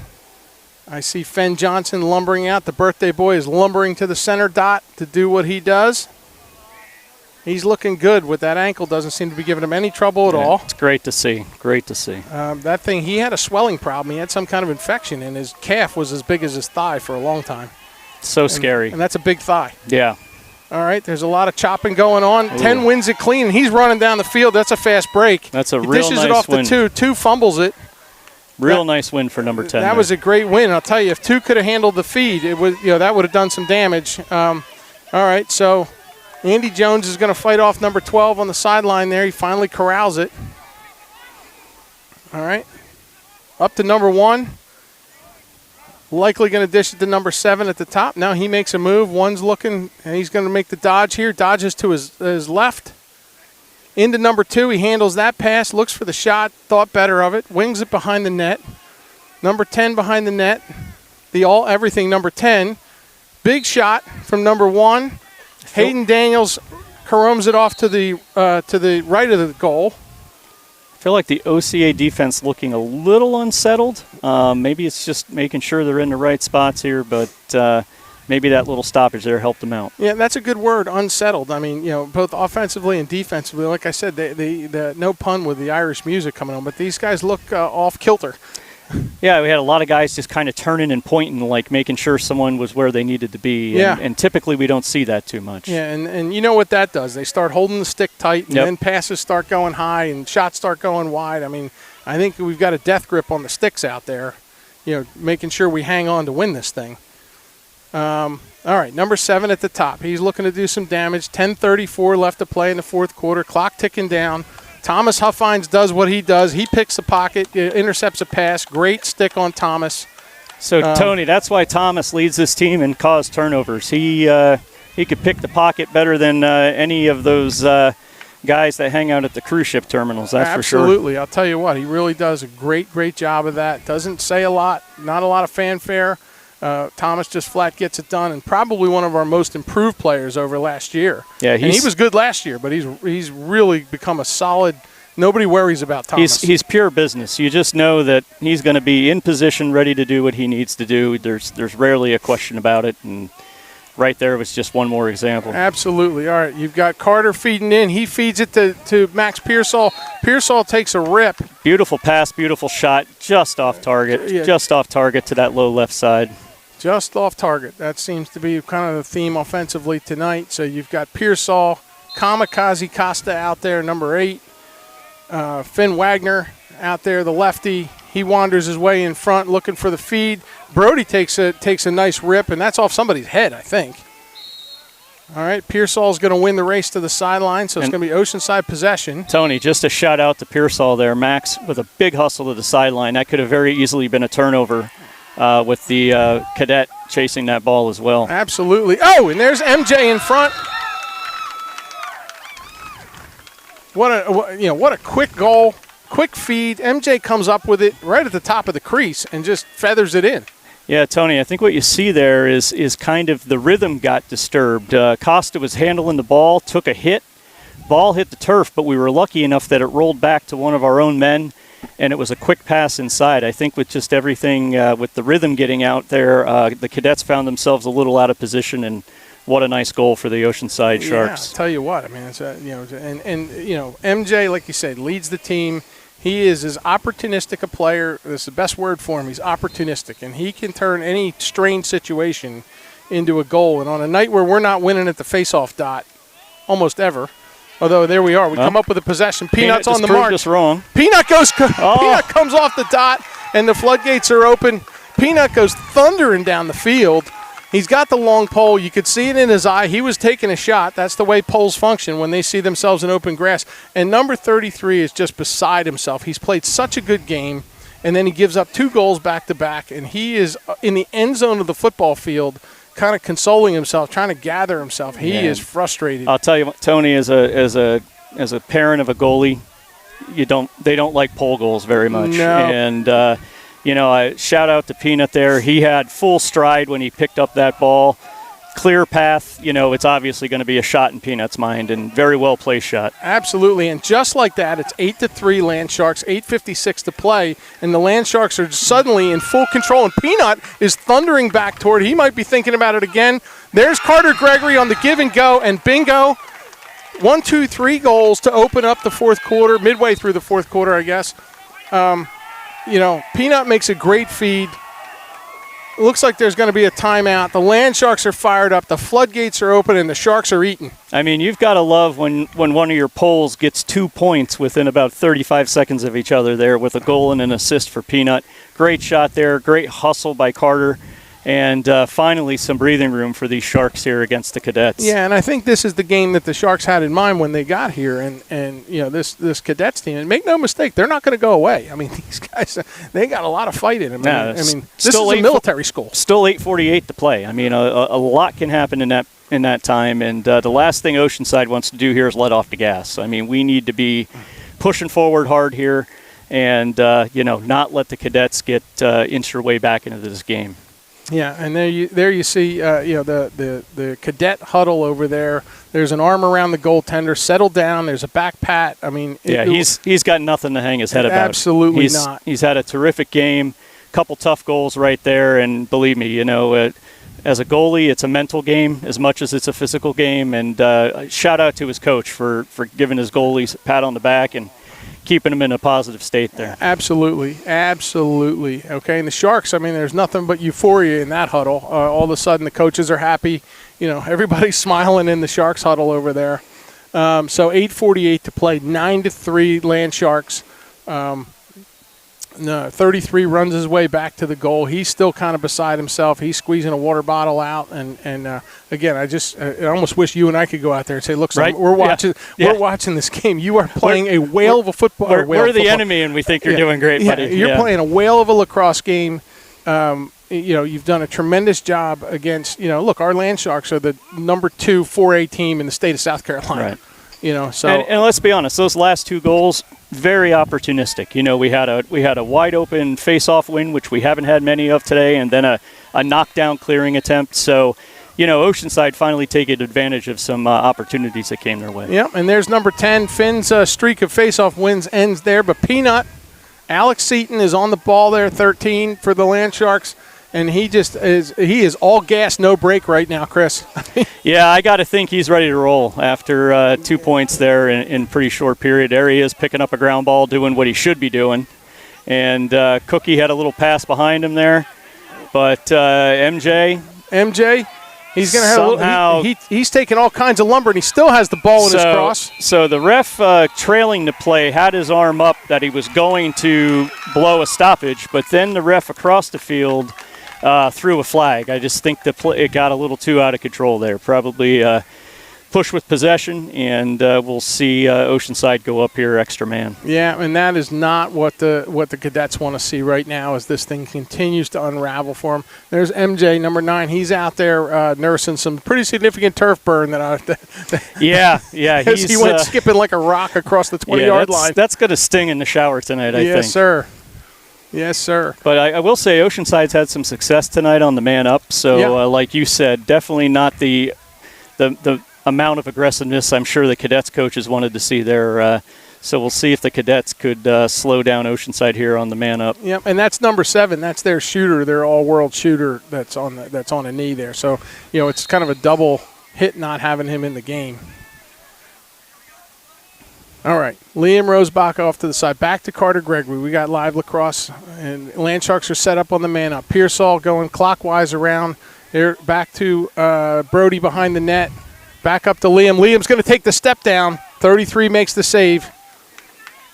I see Fenn Johnson lumbering out. The birthday boy is lumbering to the center dot to do what he does. He's looking good with that ankle. Doesn't seem to be giving him any trouble at all. It's great to see. Great to see. That thing, he had a swelling problem. He had some kind of infection, and his calf was as big as his thigh for a long time. So scary. And that's a big thigh. Yeah. All right, there's a lot of chopping going on. Ooh. 10 wins it clean, and he's running down the field. That's a fast break. That's a he real dishes nice it off win. to 2. 2 fumbles it. Nice win for number 10. That was a great win. I'll tell you, if 2 could have handled the feed, it was that would have done some damage. All right, so Andy Jones is going to fight off number 12 on the sideline there. He finally corrals it. All right. Up to number 1. Likely going to dish it to number 7 at the top. Now he makes a move. 1's looking, and he's going to make the dodge here. Dodges to his left. Into number 2. He handles that pass. Looks for the shot. Thought better of it. Wings it behind the net. Number 10 behind the net. Everything number 10. Big shot from number 1. Hayden Daniels caroms it off to the right of the goal. I feel like the OCA defense looking a little unsettled. Maybe it's just making sure they're in the right spots here, but maybe that little stoppage there helped them out. Yeah, that's a good word, unsettled. I mean, both offensively and defensively. Like I said, the no pun with the Irish music coming on, but these guys look off kilter. Yeah, we had a lot of guys just kind of turning and pointing, like making sure someone was where they needed to be. Yeah. And typically we don't see that too much. Yeah, and you know what that does. They start holding the stick tight, and then passes start going high and shots start going wide. I mean, I think we've got a death grip on the sticks out there, making sure we hang on to win this thing. All right, number 7 at the top. He's looking to do some damage. 10:34 left to play in the fourth quarter. Clock ticking down. Thomas Huffines does what he does. He picks the pocket, intercepts a pass. Great stick on Thomas. So, Tony, that's why Thomas leads this team and caused turnovers. He could pick the pocket better than any of those guys that hang out at the cruise ship terminals, that's for sure. Absolutely. I'll tell you what, he really does a great job of that. Doesn't say a lot, not a lot of fanfare. Thomas just flat gets it done, and probably one of our most improved players over last year. Yeah, and he was good last year, but he's really become a solid. Nobody worries about Thomas. He's pure business. You just know that he's going to be in position, ready to do what he needs to do. There's rarely a question about it, and right there was just one more example. Absolutely. All right, you've got Carter feeding in. He feeds it to Max Pearsall. Pearsall takes a rip. Beautiful pass, beautiful shot, just off target, just off target to that low left side. Just off target. That seems to be kind of the theme offensively tonight. So you've got Pearsall, Kamikaze Costa out there, number 8. Finn Wagner out there, the lefty. He wanders his way in front looking for the feed. Brody takes a nice rip, and that's off somebody's head, I think. All right, Pearsall's going to win the race to the sideline, so it's going to be Oceanside possession. Tony, just a shout out to Pearsall there. Max with a big hustle to the sideline. That could have very easily been a turnover with the cadet chasing that ball as well. Absolutely. Oh, and there's MJ in front. What a quick goal, quick feed. MJ comes up with it right at the top of the crease and just feathers it in. Yeah, Tony, I think what you see there is kind of the rhythm got disturbed. Costa was handling the ball, took a hit. Ball hit the turf, but we were lucky enough that it rolled back to one of our own men, and it was a quick pass inside. I think with just everything, with the rhythm getting out there, the cadets found themselves a little out of position, and what a nice goal for the Oceanside Sharks. Yeah, I'll tell you what, I mean, it's MJ, like you said, leads the team. He is as opportunistic a player. This is the best word for him. He's opportunistic, and he can turn any strained situation into a goal. And on a night where we're not winning at the face-off dot almost ever, although there we are, we come up with a possession. Peanut's on the mark. Us wrong. Peanut comes off the dot, and the floodgates are open. Peanut goes thundering down the field. He's got the long pole. You could see it in his eye. He was taking a shot. That's the way poles function when they see themselves in open grass. And number 33 is just beside himself. He's played such a good game, and then he gives up 2 goals back-to-back, and he is in the end zone of the football field kind of consoling himself, trying to gather himself. He is frustrated. I'll tell you, Tony, as a parent of a goalie, they don't like pole goals very much. No. And shout out to Peanut there. He had full stride when he picked up that ball. Clear path. It's obviously going to be a shot in Peanut's mind, and very well placed shot. Absolutely, and just like that, it's 8-3 Land Sharks, 8:56 to play, and the Land Sharks are suddenly in full control, and Peanut is thundering back toward. He might be thinking about it again. There's Carter Gregory on the give and go, and bingo. 1, 2, 3 goals to open up the fourth quarter, midway through the fourth quarter, I guess. Peanut makes a great feed. It looks like there's going to be a timeout. The Land Sharks are fired up. The floodgates are open, and the Sharks are eating. I mean, you've got to love when one of your poles gets 2 points within about 35 seconds of each other there with a goal and an assist for Peanut. Great shot there. Great hustle by Carter. And finally, some breathing room for these Sharks here against the Cadets. Yeah, and I think this is the game that the Sharks had in mind when they got here. And this Cadets team, and make no mistake, they're not going to go away. I mean, these guys, they got a lot of fight in them. This is a military school. Still 8:48 to play. I mean, a lot can happen in that time. And the last thing Oceanside wants to do here is let off the gas. I mean, we need to be pushing forward hard here and, not let the Cadets get inch their way back into this game. Yeah, and there you see the cadet huddle over there. There's an arm around the goaltender. Settle down. There's a back pat. I mean, he's got nothing to hang his head about. Absolutely not. He's had a terrific game. Couple tough goals right there, and believe me, as a goalie, it's a mental game as much as it's a physical game. And shout out to his coach for giving his goalies a pat on the back and keeping them in a positive state there. Absolutely. Okay, and the Sharks, I mean, there's nothing but euphoria in that huddle. All of a sudden, the coaches are happy. Everybody's smiling in the Sharks huddle over there. So 8:48 to play, 9-3 Land Sharks. 33 runs his way back to the goal. He's still kind of beside himself. He's squeezing a water bottle out, and again, I almost wish you and I could go out there and say, "Look, son, we're watching. Yeah. We're watching this game. You are playing a whale of a football. We're the enemy, and we think you're doing great, buddy. You're playing a whale of a lacrosse game. You've done a tremendous job against. Look, our Land Sharks are the number 2 4A team in the state of South Carolina. Right. And let's be honest, those last 2 goals, very opportunistic. We had a wide open face-off win, which we haven't had many of today, and then a a knockdown clearing attempt. So, Oceanside finally taking advantage of some opportunities that came their way. Yep, and there's number 10. Finn's streak of face-off wins ends there, but Peanut, Alex Seaton is on the ball there, 13 for the Land Sharks, and he is all gas, no break right now, Chris. Yeah, I got to think he's ready to roll after 2 points there in a pretty short period. There he is picking up a ground ball, doing what he should be doing. And Cookie had a little pass behind him there. But MJ, he's going to have somehow, he's taking all kinds of lumber, and he still has the ball in his cross. So the ref trailing the play had his arm up that he was going to blow a stoppage, but then the ref across the field threw a flag. I just think it got a little too out of control there. Probably push with possession, and we'll see Oceanside go up here extra man. Yeah, and that is not what the Cadets want to see right now as this thing continues to unravel for them. There's MJ, number 9. He's out there nursing some pretty significant turf burn. Yeah. He went skipping like a rock across the 20-yard line. That's going to sting in the shower tonight, I think. Yes, sir. But I will say Oceanside's had some success tonight on the man up. So, like you said, definitely not the amount of aggressiveness I'm sure the Cadets coaches wanted to see there. So we'll see if the Cadets could slow down Oceanside here on the man up. Yep, and that's number 7. That's their shooter, their all-world shooter that's on a knee there. So it's kind of a double hit not having him in the game. All right, Liam Rosebach off to the side. Back to Carter Gregory. We got live lacrosse, and Land Sharks are set up on the man up. Pearsall going clockwise around. They're back to Brody behind the net. Back up to Liam. Liam's going to take the step down. 33 makes the save.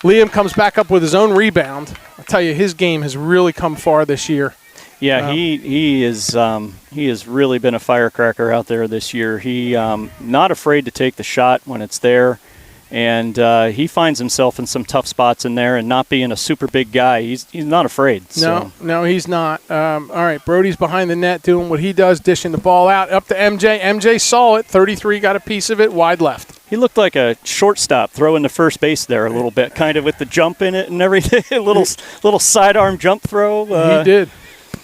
Liam comes back up with his own rebound. I'll tell you, his game has really come far this year. Yeah, he has really been a firecracker out there this year. He not afraid to take the shot when it's there. And he finds himself in some tough spots in there, and not being a super big guy, he's not afraid. So. No, he's not. All right, Brody's behind the net doing what he does, dishing the ball out. Up to MJ. MJ saw it. 33 got a piece of it, wide left. He looked like a shortstop throwing to first base there a little bit, kind of with the jump in it and everything. a little sidearm jump throw. He did.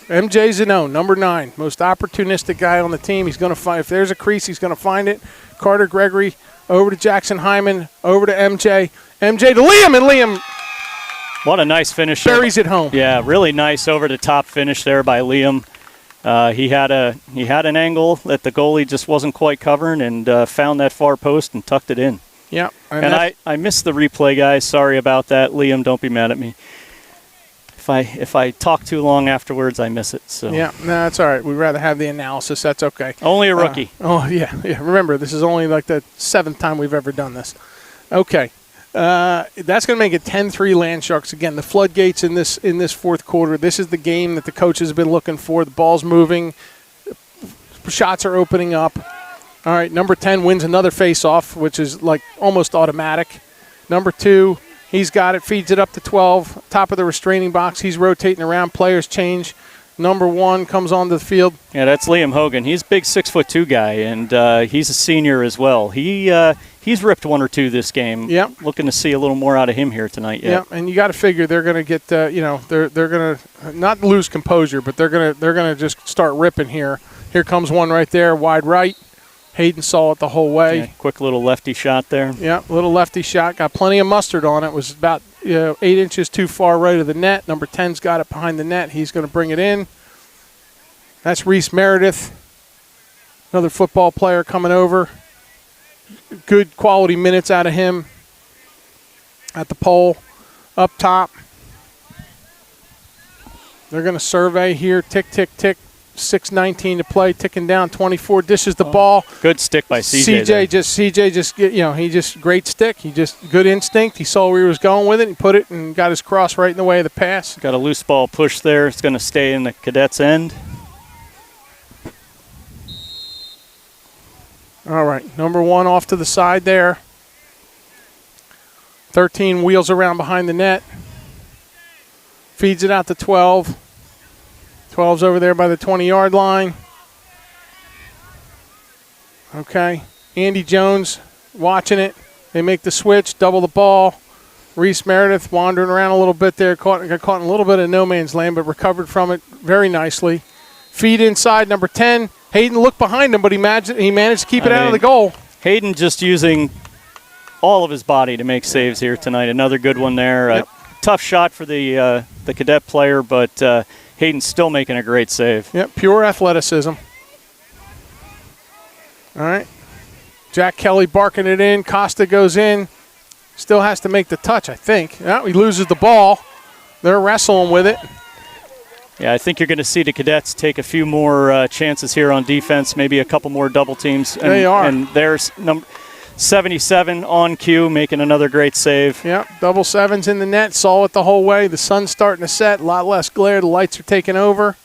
MJ Zanone, number 9, most opportunistic guy on the team. He's going to find, if there's a crease, he's going to find it. Carter Gregory. Over to Jackson Hyman, over to MJ. MJ to Liam, and Liam. What a nice finish. Buries it home. Yeah, really nice over-the-top finish there by Liam. He had an angle that the goalie just wasn't quite covering, and found that far post and tucked it in. Yeah. And I missed the replay, guys. Sorry about that. Liam, don't be mad at me. If I talk too long afterwards, I miss it. So yeah, no, that's all right. We'd rather have the analysis. That's okay. Only a rookie. Yeah. Remember, this is only like the 7th time we've ever done this. Okay, that's going to make it 10-3 Land Sharks again. The floodgates in this fourth quarter. This is the game that the coaches have been looking for. The ball's moving, shots are opening up. All right, number 10 wins another face-off, which is like almost automatic. Number 2. He's got it, feeds it up to 12, top of the restraining box. He's rotating around. Players change. Number 1 comes onto the field. Yeah, that's Liam Hogan. He's a big 6'2" guy, and he's a senior as well. He's ripped 1 or 2 this game. Yep. Looking to see a little more out of him here tonight. Yeah, and you got to figure they're going to get they're going to not lose composure, but they're going to just start ripping here. Here comes one right there, wide right. Hayden saw it the whole way. Yeah, quick little lefty shot there. Yeah, little lefty shot. Got plenty of mustard on it. Was about 8 inches too far right of the net. Number 10's got it behind the net. He's going to bring it in. That's Reese Meredith, another football player coming over. Good quality minutes out of him at the pole. Up top. They're going to survey here. Tick, tick, tick. 6:19 to play, ticking down. 24 dishes the ball. Good stick by CJ. CJ just he just great stick. He just good instinct. He saw where he was going with it. He put it and got his cross right in the way of the pass. Got a loose ball push there. It's going to stay in the Cadets' end. All right, number 1 off to the side there. 13 wheels around behind the net. Feeds it out to 12. 12's over there by the 20-yard line. Okay. Andy Jones watching it. They make the switch, double the ball. Reese Meredith wandering around a little bit there. Got caught in a little bit of no man's land, but recovered from it very nicely. Feed inside, number 10. Hayden looked behind him, but he managed to keep it out of the goal. Hayden just using all of his body to make saves here tonight. Another good one there. Yep. Tough shot for the cadet player, but Hayden's still making a great save. Yep, pure athleticism. All right. Jack Kelly barking it in. Costa goes in. Still has to make the touch, I think. Oh, he loses the ball. They're wrestling with it. Yeah, I think you're going to see the cadets take a few more chances here on defense, maybe a couple more double teams. And, they are. And there's number 77 on cue, making another great save. Yep, double sevens in the net. Saw it the whole way. The sun's starting to set. A lot less glare. The lights are taking over.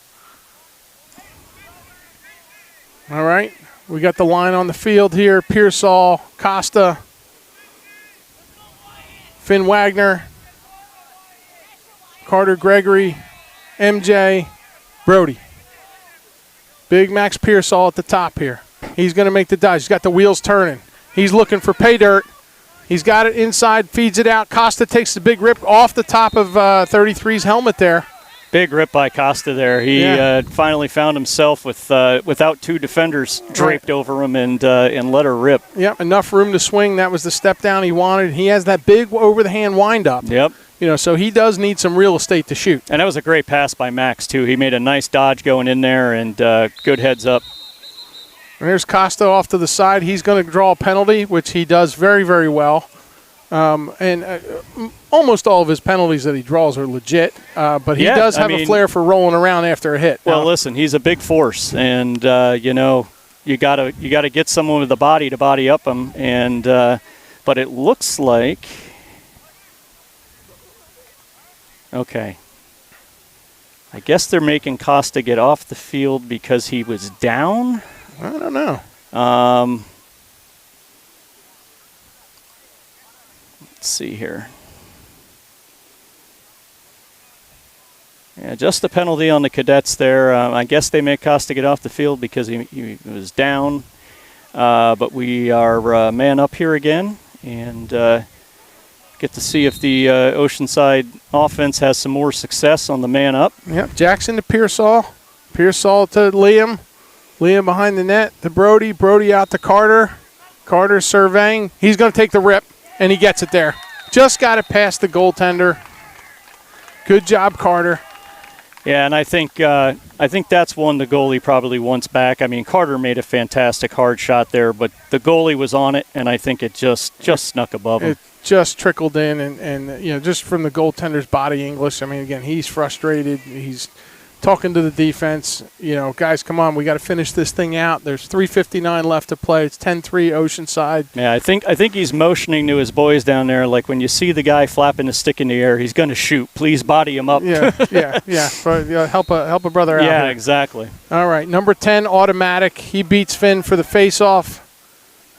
All right. We got the line on the field here. Pearsall, Costa, Finn Wagner, Carter Gregory, MJ, Brody. Big Max Pearsall at the top here. He's going to make the dive. He's got the wheels turning. He's looking for pay dirt. He's got it inside, feeds it out. Costa takes the big rip off the top of 33's helmet there. Big rip by Costa there. He finally found himself without two defenders draped over him and let her rip. Yep, enough room to swing. That was the step down he wanted. He has that big over-the-hand wind-up. Yep. So he does need some real estate to shoot. And that was a great pass by Max, too. He made a nice dodge going in there and good heads up. And there's Costa off to the side. He's going to draw a penalty, which he does very, very well. Almost all of his penalties that he draws are legit, but he does have a flair for rolling around after a hit. Well, listen, he's a big force, and you gotta get someone with the body to body up him, and but it looks like okay. I guess they're making Costa get off the field because he was down. I don't know. Let's see here. Yeah, just the penalty on the cadets there. I guess they make Costa get off the field because he was down. But we are man up here again and get to see if the Oceanside offense has some more success on the man up. Yep, Jackson to Pearsall. Pearsall to Liam. Liam behind the net to Brody. Brody out to Carter. Carter surveying. He's going to take the rip, and he gets it there. Just got it past the goaltender. Good job, Carter. Yeah, and I think that's one the goalie probably wants back. I mean, Carter made a fantastic hard shot there, but the goalie was on it, and I think it just snuck above him. It just trickled in, and just from the goaltender's body English. I mean, again, he's frustrated. He's talking to the defense. Guys, come on, we got to finish this thing out. There's 3:59 left to play. It's 10-3 Oceanside. Yeah, I think he's motioning to his boys down there, like when you see the guy flapping the stick in the air, he's going to shoot. Please body him up. Yeah. But, help a brother out. Yeah, here. exactly. All right, number 10, automatic. He beats Finn for the face-off.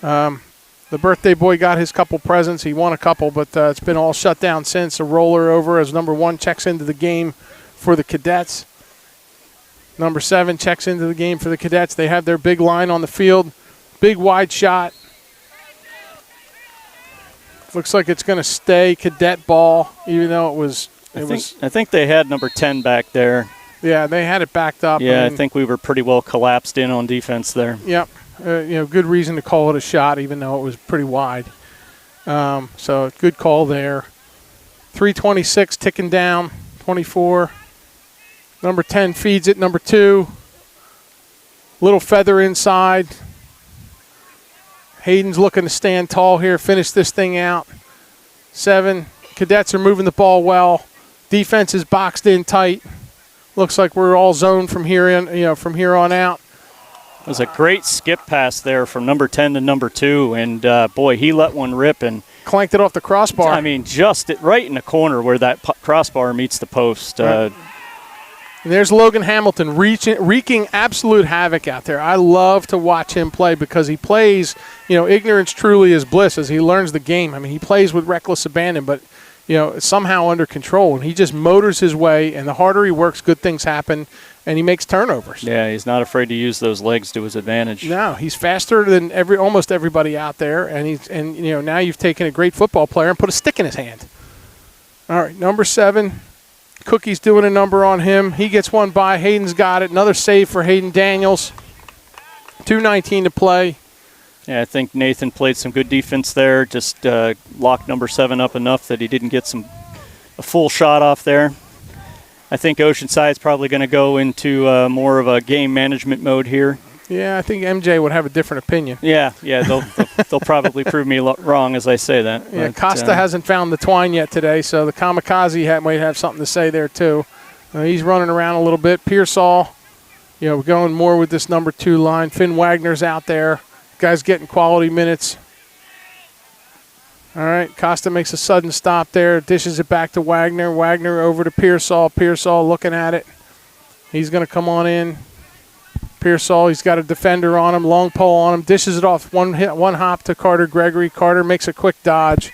The birthday boy got his couple presents. He won a couple, but it's been all shut down since. A roller over as number 1 checks into the game for the cadets. Number 7 checks into the game for the cadets. They have their big line on the field. Big wide shot. Looks like it's going to stay cadet ball, even though it was. I think they had number 10 back there. Yeah, they had it backed up. Yeah, I think we were pretty well collapsed in on defense there. Yep. Good reason to call it a shot, even though it was pretty wide. So good call there. 3:26 ticking down. 24. Number 10 feeds it. Number 2. Little feather inside. Hayden's looking to stand tall here, finish this thing out. 7. Cadets are moving the ball well. Defense is boxed in tight. Looks like we're all zoned from here on out. It was a great skip pass there from number 10 to number 2, and boy, he let one rip and clanked it off the crossbar. I mean, just right in the corner where that crossbar meets the post. Right. And there's Logan Hamilton wreaking absolute havoc out there. I love to watch him play because he plays, ignorance truly is bliss as he learns the game. I mean, he plays with reckless abandon, but, somehow under control. And he just motors his way, and the harder he works, good things happen, and he makes turnovers. Yeah, he's not afraid to use those legs to his advantage. No, he's faster than almost everybody out there, and now you've taken a great football player and put a stick in his hand. All right, number 7. Cookie's doing a number on him. He gets one by. Hayden's got it. Another save for Hayden Daniels. 2:19 to play. Yeah, I think Nathan played some good defense there. Just locked number 7 up enough that he didn't get a full shot off there. I think Oceanside's probably going to go into more of a game management mode here. Yeah, I think MJ would have a different opinion. Yeah, they'll probably prove me wrong as I say that. Yeah, but, Costa hasn't found the twine yet today, so the Kamikaze might have something to say there too. He's running around a little bit. Pearsall, we're going more with this number 2 line. Finn Wagner's out there. Guy's getting quality minutes. All right, Costa makes a sudden stop there, dishes it back to Wagner. Wagner over to Pearsall. Pearsall looking at it. He's going to come on in. Pearsall, he's got a defender on him, long pole on him, dishes it off, one hop to Carter Gregory. Carter makes a quick dodge.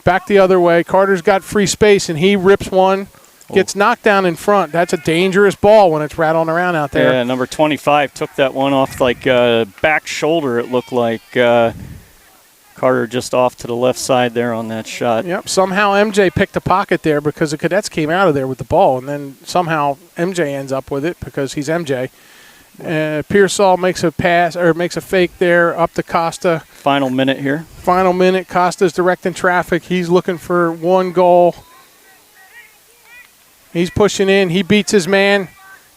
Back the other way. Carter's got free space, and he rips one. Gets knocked down in front. That's a dangerous ball when it's rattling around out there. Yeah, number 25 took that one off back shoulder, it looked like. Carter just off to the left side there on that shot. Yep, somehow MJ picked a pocket there because the Cadets came out of there with the ball, and then somehow MJ ends up with it because he's MJ. Pearsall makes a pass or makes a fake there up to Costa. Final minute here. Final minute. Costa's directing traffic. He's looking for one goal. He's pushing in. He beats his man.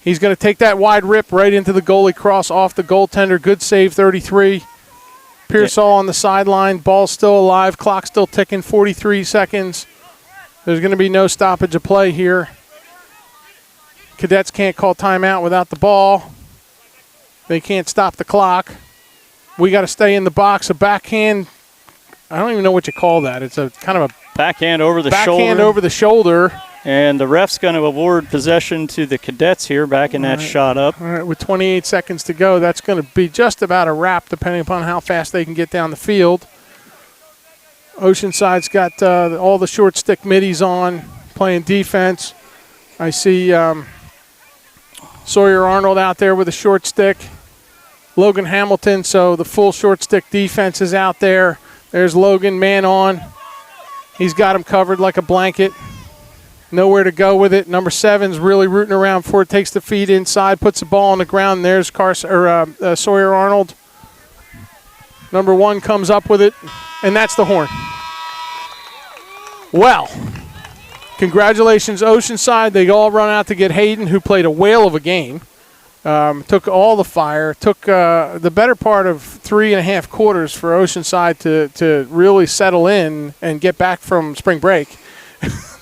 He's going to take that wide rip right into the goalie cross off the goaltender. Good save, 33. Pearsall on the sideline. Ball's still alive. Clock still ticking. 43 seconds. There's going to be no stoppage of play here. Cadets can't call timeout without the ball. They can't stop the clock. We got to stay in the box. A backhand. I don't even know what you call that. It's a kind of a backhand over the shoulder. Backhand over the shoulder. And the ref's going to award possession to the Cadets here, backing that shot up. All right, with 28 seconds to go, that's going to be just about a wrap, depending upon how fast they can get down the field. Oceanside's got all the short stick middies on, playing defense. I see Sawyer Arnold out there with a short stick. Logan Hamilton, so the full short stick defense is out there. There's Logan, man on. He's got him covered like a blanket. Nowhere to go with it. Number 7's really rooting around before it takes the feed inside, puts the ball on the ground. And there's Sawyer Arnold. Number 1 comes up with it, and that's the horn. Well, congratulations, Oceanside. They all run out to get Hayden, who played a whale of a game. Took all the fire. Took the better part of 3.5 quarters for Oceanside to really settle in and get back from spring break.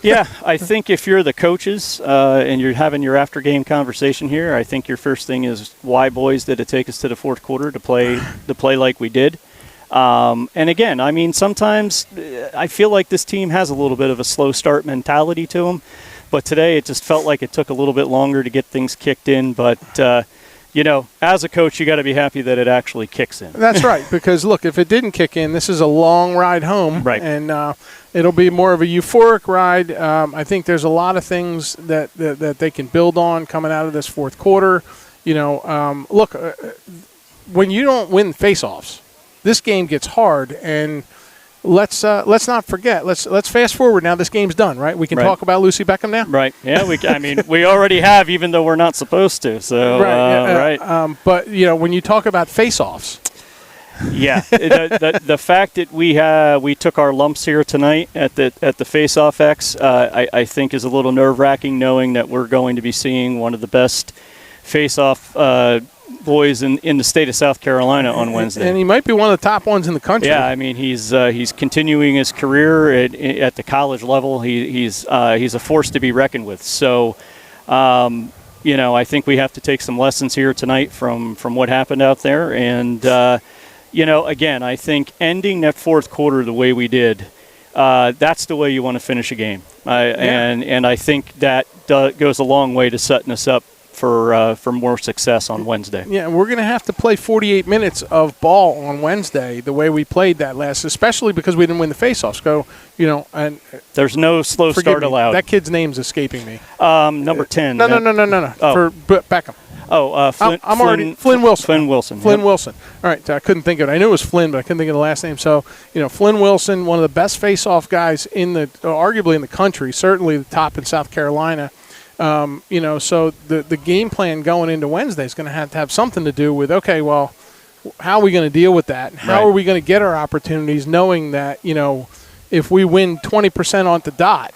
Yeah, I think if you're the coaches and you're having your after-game conversation here, I think your first thing is, why, boys, did it take us to the fourth quarter to play like we did? And again, I mean, sometimes I feel like this team has a little bit of a slow start mentality to them. But today it just felt like it took a little bit longer to get things kicked in. But, as a coach, you got to be happy that it actually kicks in. That's right, because, look, if it didn't kick in, this is a long ride home. Right. And it'll be more of a euphoric ride. I think there's a lot of things that they can build on coming out of this fourth quarter. Look, when you don't win face-offs, this game gets hard, and let's not forget. Let's fast forward now. This game's done, right? We can talk about Lucy Beckham now. Right. Yeah. We already have, even though we're not supposed to. So right. But when you talk about face-offs. Yeah. the fact that we took our lumps here tonight at the face-off X, I think is a little nerve-wracking, knowing that we're going to be seeing one of the best face-off boys in the state of South Carolina on Wednesday. And he might be one of the top ones in the country. Yeah, I mean, he's continuing his career at the college level. He's a force to be reckoned with. So, I think we have to take some lessons here tonight from what happened out there. And, again, I think ending that fourth quarter the way we did, that's the way you want to finish a game. And I think that goes a long way to setting us up for more success on Wednesday. Yeah, we're going to have to play 48 minutes of ball on Wednesday the way we played that last, especially because we didn't win the faceoffs. And there's no slow start allowed. That kid's name's escaping me. Number 10. No. Oh. For Beckham. Flynn Wilson. Flynn Wilson. Flynn Wilson. All right, I couldn't think of it. I knew it was Flynn, but I couldn't think of the last name. So, Flynn Wilson, one of the best face-off guys arguably in the country, certainly the top in South Carolina. So the game plan going into Wednesday is going to have something to do with, okay, well, how are we going to deal with that? How are we going to get our opportunities, knowing that, if we win 20% on the dot,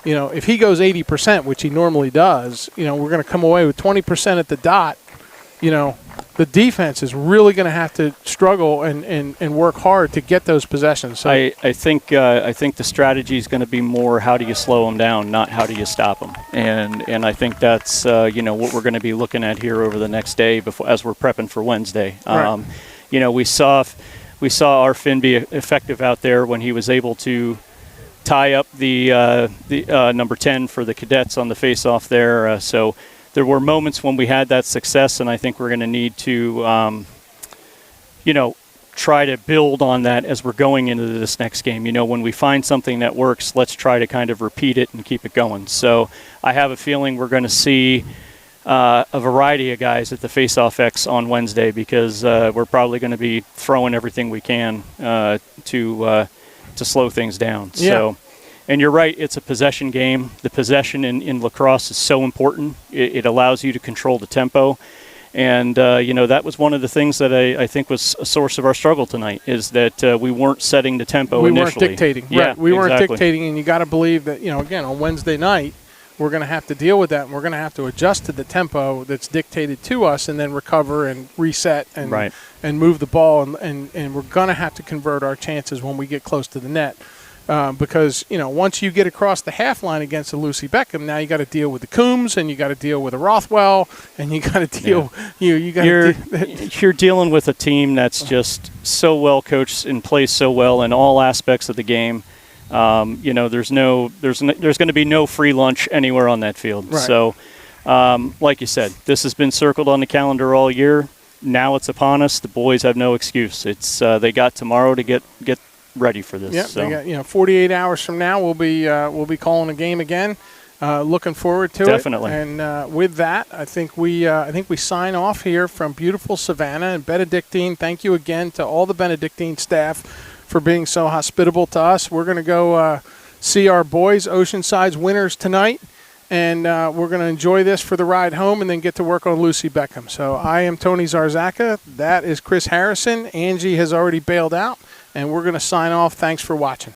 if he goes 80%, which he normally does, we're going to come away with 20% at the dot. The defense is really going to have to struggle and work hard to get those possessions. So I think the strategy is going to be more, how do you slow them down, not how do you stop them. And I think that's what we're going to be looking at here over the next day as we're prepping for Wednesday. Right. We saw our Finn be effective out there when he was able to tie up the number 10 for the Cadets on the face-off there. So there were moments when we had that success, and I think we're going to need to, try to build on that as we're going into this next game. When we find something that works, let's try to kind of repeat it and keep it going. So I have a feeling we're going to see a variety of guys at the face-off X on Wednesday, because we're probably going to be throwing everything we can to slow things down. Yeah. So. And you're right, it's a possession game. The possession in lacrosse is so important. It allows you to control the tempo. And, that was one of the things that I think was a source of our struggle tonight, is that we weren't setting the tempo initially. We weren't dictating. Yeah, right. We weren't exactly. dictating, and you got to believe that, again, on Wednesday night, we're going to have to deal with that, and we're going to have to adjust to the tempo that's dictated to us, and then recover and reset and move the ball. And we're going to have to convert our chances when we get close to the net. Because, once you get across the half line against a Lucy Beckham, now you got to deal with the Coombs, and you got to deal with a Rothwell, and you got to deal. Yeah. You're dealing with a team that's just so well coached and plays so well in all aspects of the game. There's going to be no free lunch anywhere on that field. Right. So, like you said, this has been circled on the calendar all year. Now it's upon us. The boys have no excuse. It's they got tomorrow to get ready for this. Yeah, so. They got 48 hours from now we'll be calling a game again. Looking forward to Definitely. it. And with that, I think we sign off here from beautiful Savannah and Benedictine. Thank you again to all the Benedictine staff for being so hospitable to us. We're going to go see our boys, Oceanside's winners tonight, and we're going to enjoy this for the ride home and then get to work on Lucy Beckham. So I am Tony Zarzaka. That is Chris Harrison. Angie has already bailed out. And we're going to sign off. Thanks for watching.